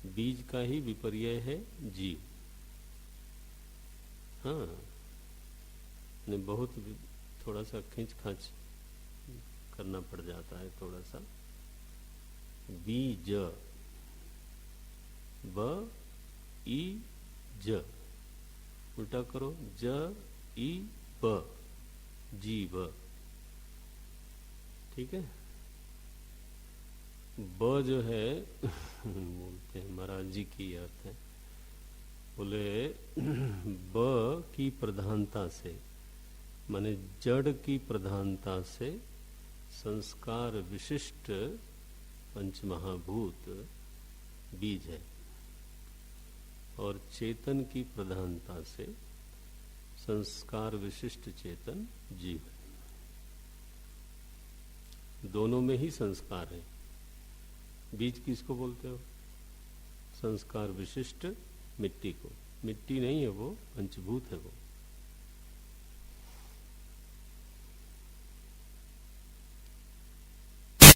बीज का ही विपर्यय है जीव। हाँ, ने बहुत थोड़ा सा खींच खांच करना पड़ जाता है, थोड़ा सा। बीज, ब ई ज, उल्टा करो, ज ई ब, जीव। ठीक है। ब जो है बोलते हैं महाराज जी की अर्थ है, बोले ब की प्रधानता से, माने जड़ की प्रधानता से संस्कार विशिष्ट पंचमहाभूत बीज है, और चेतन की प्रधानता से संस्कार विशिष्ट चेतन जीव है। दोनों में ही संस्कार है। बीज किसको बोलते हो? संस्कार विशिष्ट मिट्टी को। मिट्टी नहीं है वो, पंचभूत है वो।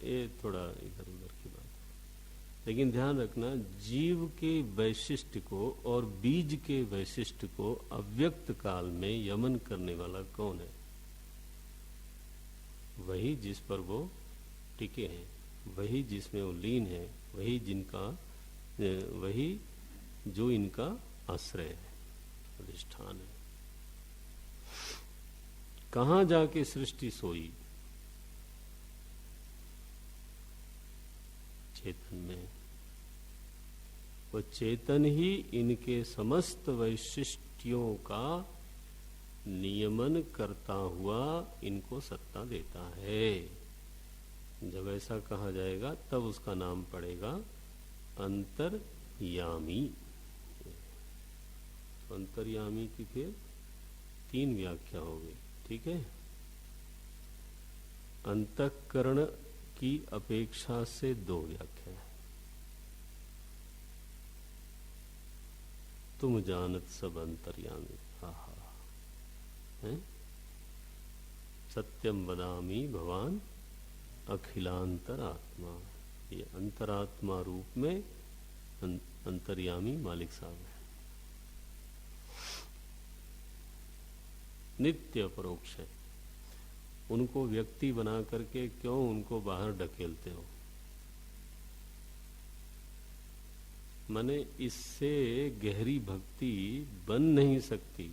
ये थोड़ा इधर उधर की बात है, लेकिन ध्यान रखना, जीव के वैशिष्ट को और बीज के वैशिष्ट को अव्यक्त काल में यमन करने वाला कौन है? वही जिस पर वो टिके हैं, वही जिसमें वो लीन है, वही जिनका, वही जो इनका आश्रय है, अधिष्ठान है। कहाँ जाके सृष्टि सोई? चेतन में। वो चेतन ही इनके समस्त वैशिष्ट्यों का नियमन करता हुआ इनको सत्ता देता है। जब ऐसा कहा जाएगा तब उसका नाम पड़ेगा अंतर्यामी। तो अंतर्यामी की फिर 3 व्याख्या होगी। ठीक है। अंतःकरण की अपेक्षा से 2 व्याख्या है। तुम जानत सब अंतर्यामी, है? सत्यम वदामि भवान अखिलांतरात्मा। ये अंतरात्मा रूप में अंतर्यामी मालिक साहब है। नित्य परोक्ष है। उनको व्यक्ति बना करके क्यों उनको बाहर ढकेलते हो? माने इससे गहरी भक्ति बन नहीं सकती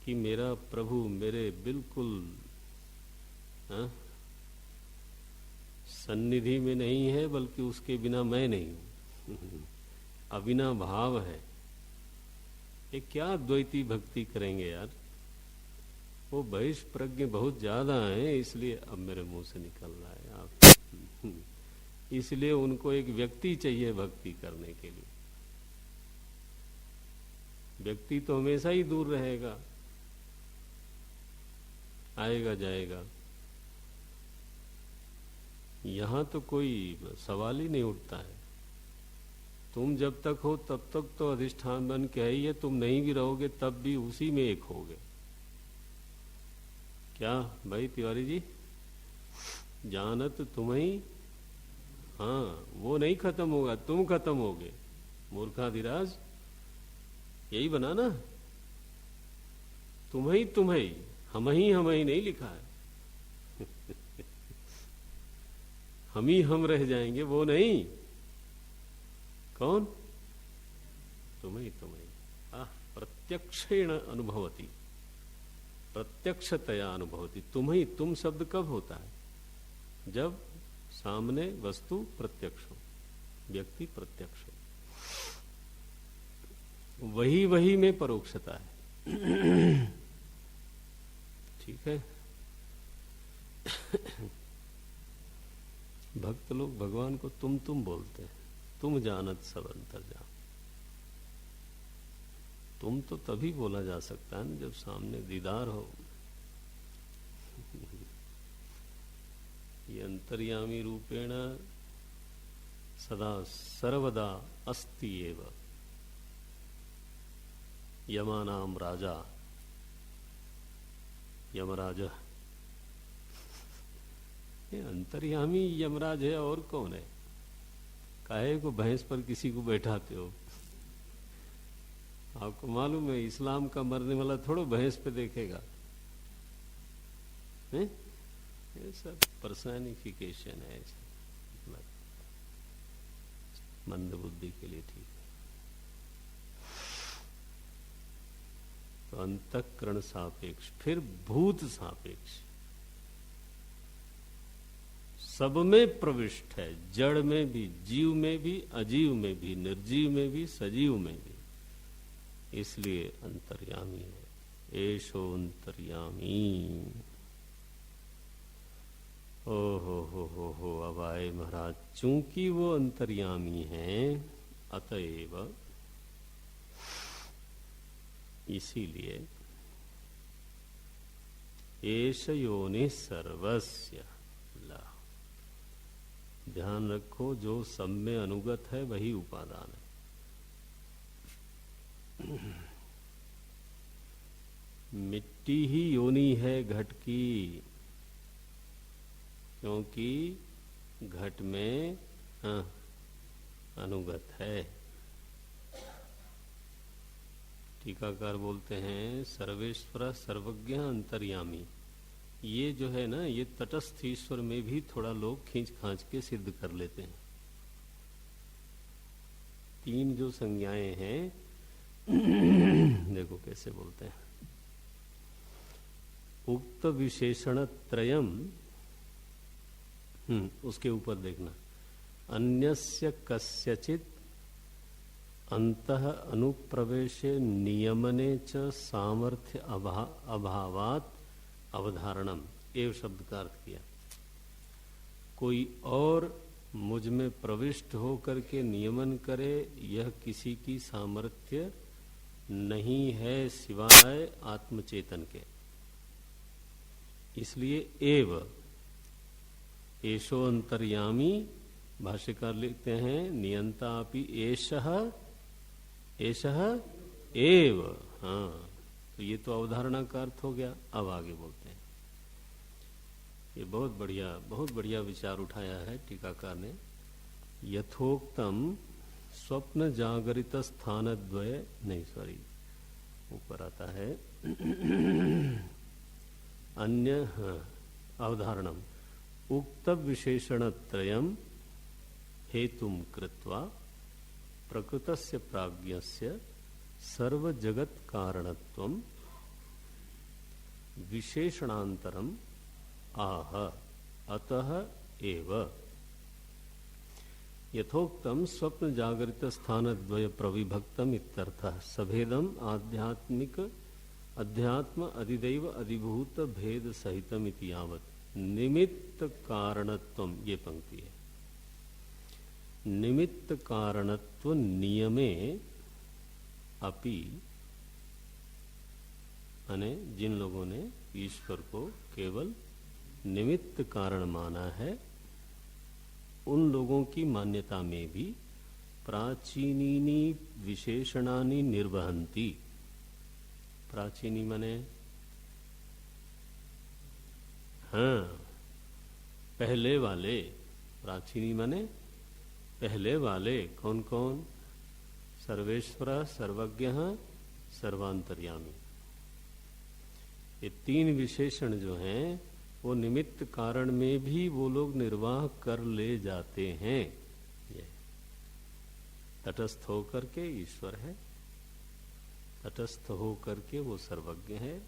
कि मेरा प्रभु मेरे बिल्कुल सन्निधि में नहीं है, बल्कि उसके बिना मैं नहीं हूं। अविना भाव है। ये क्या द्वैती भक्ति करेंगे यार? वो बहिष्प्रज्ञ बहुत ज्यादा है, इसलिए अब मेरे मुंह से निकल रहा है आप। इसलिए उनको एक व्यक्ति चाहिए भक्ति करने के लिए। व्यक्ति तो हमेशा ही दूर रहेगा, आएगा जाएगा। यहां तो कोई सवाल ही नहीं उठता है। तुम जब तक हो तब तक तो अधिष्ठान बन के ही है, तुम नहीं भी रहोगे तब भी उसी में एक होगे। क्या भाई तिवारी जी? जानत तुम्हें, हाँ, वो नहीं खत्म होगा, तुम खत्म होगे। मूर्खाधिराज, यही बना ना? तुम्हें हम ही नहीं लिखा है। हम रह जाएंगे, वो नहीं। कौन? तुम्हें प्रत्यक्षेण अनुभवती, प्रत्यक्षतया अनुभवती। तुम शब्द कब होता है? जब सामने वस्तु प्रत्यक्ष हो, व्यक्ति प्रत्यक्ष हो। वही में परोक्षता है। ठीक है। भक्त लोग भगवान को तुम बोलते हैं, तुम जानत सब अंतर्जाम। तुम तो तभी बोला जा सकता है ना जब सामने दीदार हो। ये अंतर्यामी रूपेण सदा सर्वदा अस्ति एव यमानाम राजा यमराज। ये अंतर्यामी यमराज है, और कौन है? काहे को भैंस पर किसी को बैठाते हो? आपको मालूम है इस्लाम का मरने वाला थोड़ा भैंस पे देखेगा है? ये सब पर्सनिफिकेशन है, मंद बुद्धि के लिए ठीक है। तो अंतःकरण सापेक्ष, फिर भूत सापेक्ष, सब में प्रविष्ट है, जड़ में भी, जीव में भी, अजीव में भी, निर्जीव में भी, सजीव में भी, इसलिए अंतर्यामी है। एषो अंतर्यामी। ओ हो अब आए महाराज। चूंकि वो अंतर्यामी हैं, अतएव इसीलिए एष योनि सर्वस्य। ध्यान रखो, जो सब में अनुगत है वही उपादान है। मिट्टी ही योनि है घट की, क्योंकि घट में अनुगत है। टीकाकार बोलते हैं सर्वेश्वर सर्वज्ञ अंतर्यामी। ये जो है ना, ये तटस्थ ईश्वर में भी थोड़ा लोग खींच खांच के सिद्ध कर लेते हैं। तीन जो संज्ञाएं हैं देखो कैसे बोलते हैं। उक्त विशेषण त्रयम, उसके ऊपर देखना, अन्यस्य कस्यचित अंतः अनुप्रवेशे नियमने च सामर्थ्य अभावात अवधारणम, एव शब्द का अर्थ किया। कोई और मुझ में प्रविष्ट होकर के नियमन करे, यह किसी की सामर्थ्य नहीं है सिवाय आत्मचेतन के। इसलिए एव, एषो अंतर्यामी, भाष्यकार लिखते हैं नियंता अपि एषः एषः एव। हाँ, तो ये तो अवधारणा का अर्थ हो गया। अब आगे बोलते हैं। ये बहुत बढ़िया विचार उठाया है टीकाकार ने। यथोक्तम स्वप्न जागरित स्थान द्वय, नहीं सॉरी, ऊपर आता है अन्य अवधारणम उक्त विशेषण त्रयम हेतुम कृत्वा प्रकृतस्य प्राज्ञस्य सर्व जगत कारणत्वम विशेषणांतरम आह अतः एव। यथोक्तम स्वप्न जागृत स्थान द्वय प्रविभक्तम इत्यर्थः। सभेदम आध्यात्मिक अध्यात्म अधिदैव अधिभूत भेद सहितम इति यावत्। निमित्त कारणत्वम, ये पंक्ति है। निमित्त कारणत्व नियमे अपि, यानी जिन लोगों ने ईश्वर को केवल निमित्त कारण माना है, उन लोगों की मान्यता में भी प्राचीनी विशेषणानि निर्वहंती। प्राचीनी माने हाँ, पहले वाले। प्राचीनी माने पहले वाले। कौन कौन? सर्वेश्वर, सर्वज्ञ, सर्वांतर्यामी। ये तीन विशेषण जो हैं वो निमित्त कारण में भी वो लोग निर्वाह कर ले जाते हैं। ये तटस्थ होकर के ईश्वर है, तटस्थ होकर के वो सर्वज्ञ है,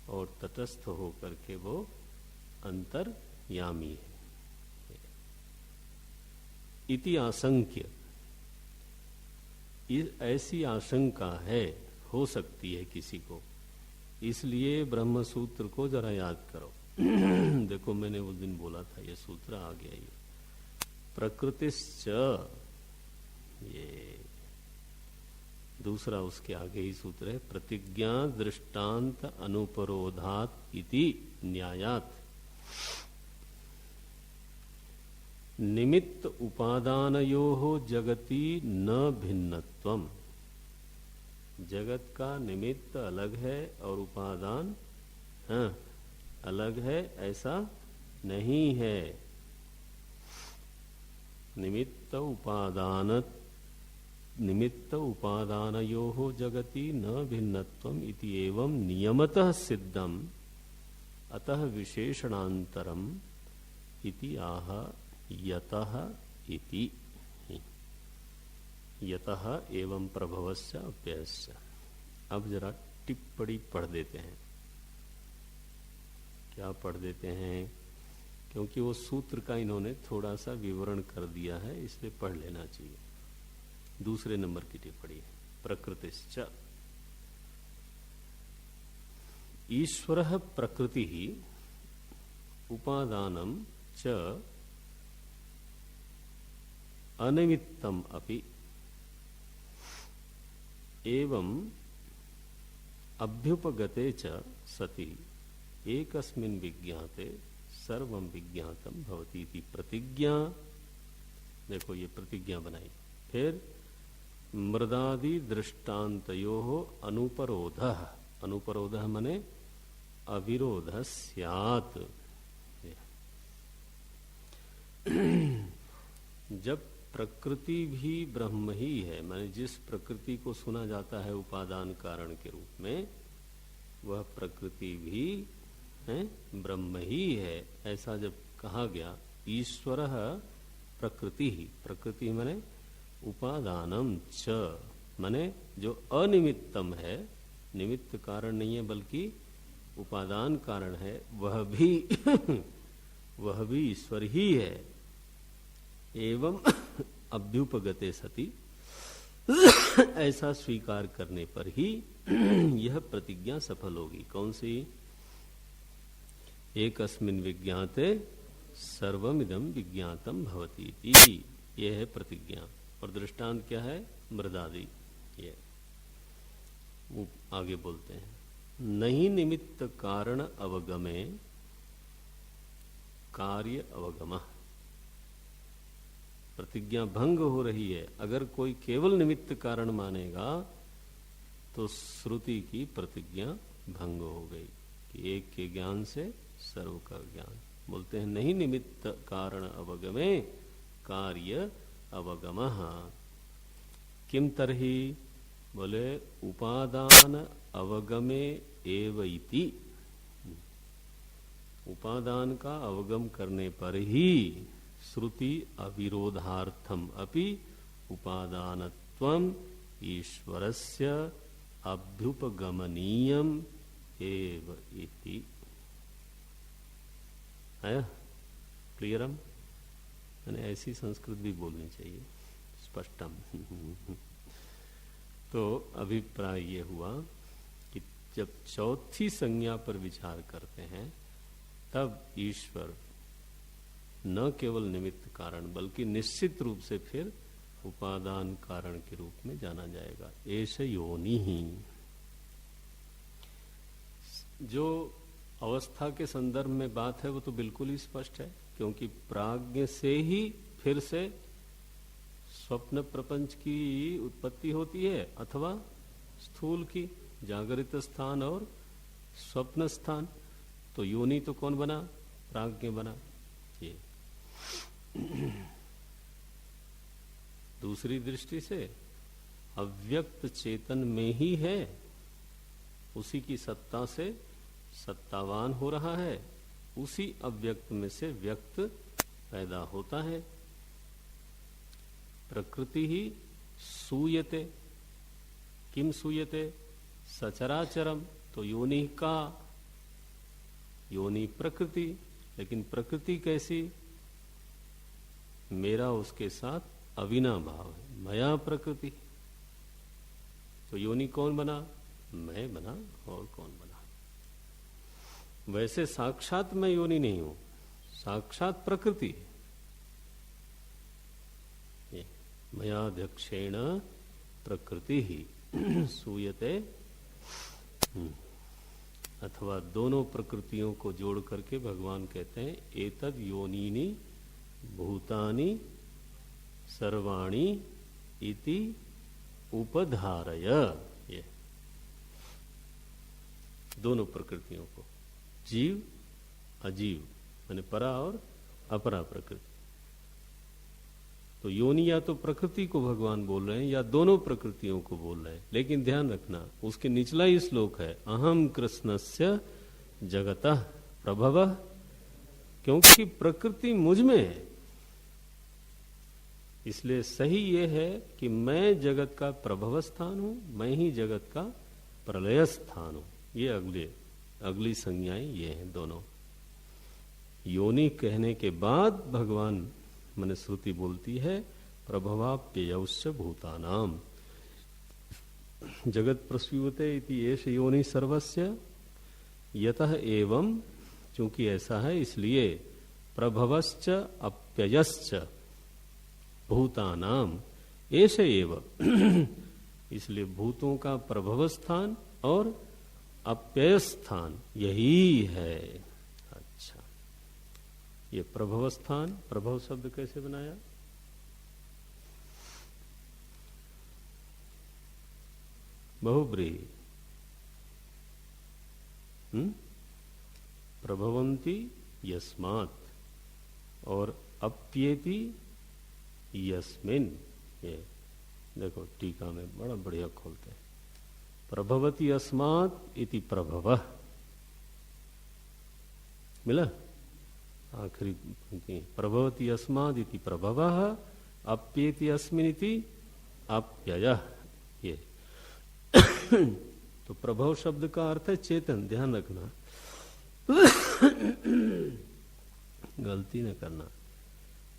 और तटस्थ होकर के वो अंतर्यामी है। इति आशंक्य, ऐसी आशंका है, हो सकती है किसी को, इसलिए ब्रह्म सूत्र को जरा याद करो। देखो मैंने उस दिन बोला था, ये सूत्र आ गया। ये प्रकृतिश्च, ये दूसरा उसके आगे ही सूत्र है, प्रतिज्ञा दृष्टांत अनुपरोधात इति न्यायात निमित्त उपादानयोः जगति न भिन्नत्वम। जगत का निमित्त अलग है और उपादान अलग है, ऐसा नहीं है। निमित्त उपादानयोः जगति न भिन्नत्वम इति एवं नियमतः सिद्धम अतः विशेषणांतरम इति आह यतः इति। यतः एवं प्रभवस्य अव्ययस्य। अब जरा टिप्पणी पढ़ देते हैं। क्या पढ़ देते हैं? क्योंकि वो सूत्र का इन्होंने थोड़ा सा विवरण कर दिया है, इसलिए पढ़ लेना चाहिए। दूसरे नंबर की टिप्पणी है, प्रकृतिश्च ईश्वरः प्रकृति उपादानम च अनिमित्तम अपि एवं अभ्युपगते च सति एकस्मिन् विज्ञाते सर्वं विज्ञातम भवति इति प्रतिज्ञा। देखो ये प्रतिज्ञा बनाई। फिर मृदादि दृष्टान्तयोः अनुपरोधः, अनुपरोधः माने अविरोधः स्यात्। जब प्रकृति भी ब्रह्म ही है, माने जिस प्रकृति को सुना जाता है उपादान कारण के रूप में, वह प्रकृति भी है ब्रह्म ही है, ऐसा जब कहा गया। ईश्वरः प्रकृति ही, प्रकृति माने उपादानम च, माने जो अनिमित्तम है, निमित्त कारण नहीं है बल्कि उपादान कारण है, वह भी ईश्वर ही है। एवं अभ्युपगते सति, ऐसा स्वीकार करने पर ही यह प्रतिज्ञा सफल होगी। कौन सी? एकस्मिन् विज्ञाते सर्वमिदं विज्ञातम भवति इति, यह है प्रतिज्ञा। और दृष्टांत क्या है? मृदादि। ये वो आगे बोलते हैं, नहीं निमित्त कारण अवगमे कार्य अवगमः। प्रतिज्ञा भंग हो रही है। अगर कोई केवल निमित्त कारण मानेगा तो श्रुति की प्रतिज्ञा भंग हो गई कि एक के ज्ञान से सर्व का ज्ञान। बोलते हैं नहीं निमित्त कारण अवगमे कार्य अवगमः। किम तरहि? बोले उपादान अवगमे एव इति। उपादान का अवगम करने पर ही श्रुति अविरोधार्थम अपि उपादानत्वम ईश्वरस्य अभ्युपगमनीयम एव इति। है क्लियरम? मैंने ऐसी संस्कृत भी बोलनी चाहिए, स्पष्टम। तो अभिप्राय ये हुआ कि जब चौथी संज्ञा पर विचार करते हैं तब ईश्वर न केवल निमित्त कारण बल्कि निश्चित रूप से फिर उपादान कारण के रूप में जाना जाएगा। एष योनि ही। जो अवस्था के संदर्भ में बात है वो तो बिल्कुल ही स्पष्ट है, क्योंकि प्राज्ञ से ही फिर से स्वप्न प्रपंच की उत्पत्ति होती है अथवा स्थूल की, जागृत स्थान और स्वप्न स्थान। तो योनि तो कौन बना? प्राज्ञ बना। ये दूसरी दृष्टि से अव्यक्त चेतन में ही है, उसी की सत्ता से सत्तावान हो रहा है, उसी अव्यक्त में से व्यक्त पैदा होता है। प्रकृति ही सूयते। किम सूयते? सचराचरम। तो योनि का, योनि प्रकृति। लेकिन प्रकृति कैसी? मेरा उसके साथ अविनाभाव है, मया प्रकृति। तो योनि कौन बना? मैं बना, और कौन बना? वैसे साक्षात मैं योनि नहीं हूं, साक्षात प्रकृति है। ये मयाध्यक्षेण प्रकृति ही सूयते, अथवा दोनों प्रकृतियों को जोड़ करके भगवान कहते हैं एतद योनीनि भूतानि सर्वाणि इति उपधारय। ये दोनों प्रकृतियों को, जीव अजीव माने परा और अपरा प्रकृति। तो योनि या तो प्रकृति को भगवान बोल रहे हैं या दोनों प्रकृतियों को बोल रहे हैं। लेकिन ध्यान रखना, उसके निचला ही श्लोक है अहम कृष्णस्य जगतः प्रभवः, क्योंकि प्रकृति मुझ में है। इसलिए सही ये है कि मैं जगत का प्रभव स्थान हूं, मैं ही जगत का प्रलय स्थान हूं। ये अगली संज्ञाएं ये हैं दोनों। योनि कहने के बाद भगवान माने श्रुति बोलती है प्रभवाप्ययौश्च भूतानाम जगत प्रसूयते इति एष योनि सर्वस्य यतः एवं, चूंकि ऐसा है इसलिए प्रभवश्च अप्ययश्च भूतानाम एष एव इसलिए भूतों का प्रभव स्थान और अप्यय स्थान यही है। अच्छा, ये प्रभव स्थान, प्रभव शब्द कैसे बनाया? बहुब्रीहि। प्रभवन्ति यस्मात् और अप्येति यस्मिन्। ये देखो टीका में बड़ा बढ़िया खोलते हैं। प्रभवति अस्मात् इति प्रभवः, मिला आखिरी पंक्ति। प्रभवति अस्मात् इति प्रभवः अप्येति अस्मिन् इति अप्ययः। ये तो प्रभव शब्द का अर्थ है चेतन, ध्यान रखना गलती न करना।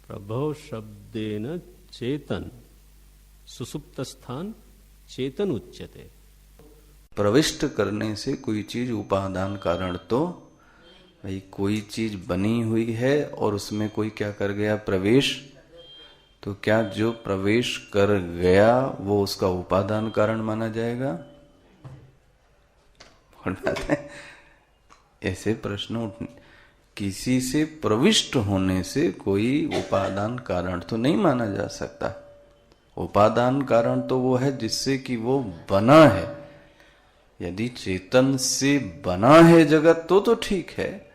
प्रभव शब्देन चेतन, सुसुप्त स्थान चेतन उच्यते। प्रविष्ट करने से कोई चीज उपादान कारण, तो भाई कोई चीज बनी हुई है और उसमें कोई क्या कर गया? प्रवेश। तो क्या जो प्रवेश कर गया वो उसका उपादान कारण माना जाएगा? ऐसे प्रश्न उठने, किसी से प्रविष्ट होने से कोई उपादान कारण तो नहीं माना जा सकता। उपादान कारण तो वो है जिससे कि वो बना है। यदि चेतन से बना है जगत तो ठीक है,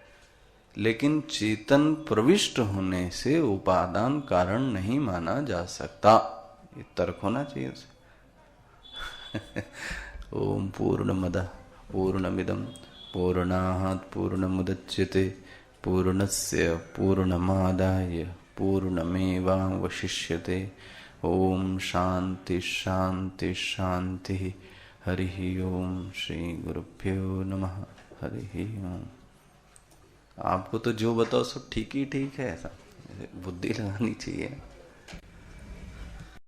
लेकिन चेतन प्रविष्ट होने से उपादान कारण नहीं माना जा सकता। ये तर्क होना चाहिए उसे। ओम पूर्णमदः पूर्णमिदं पूर्णात् पूर्णमुदच्यते पूर्णस्य पूर्णमादाय पूर्णमेवावशिष्यते। ओम शांति शांति शांति। हरि ओम। श्री गुरुभ्यो नमः। हरि ओम। आपको तो जो बताओ सब ठीक ही ठीक है, ऐसा बुद्धि लगानी चाहिए।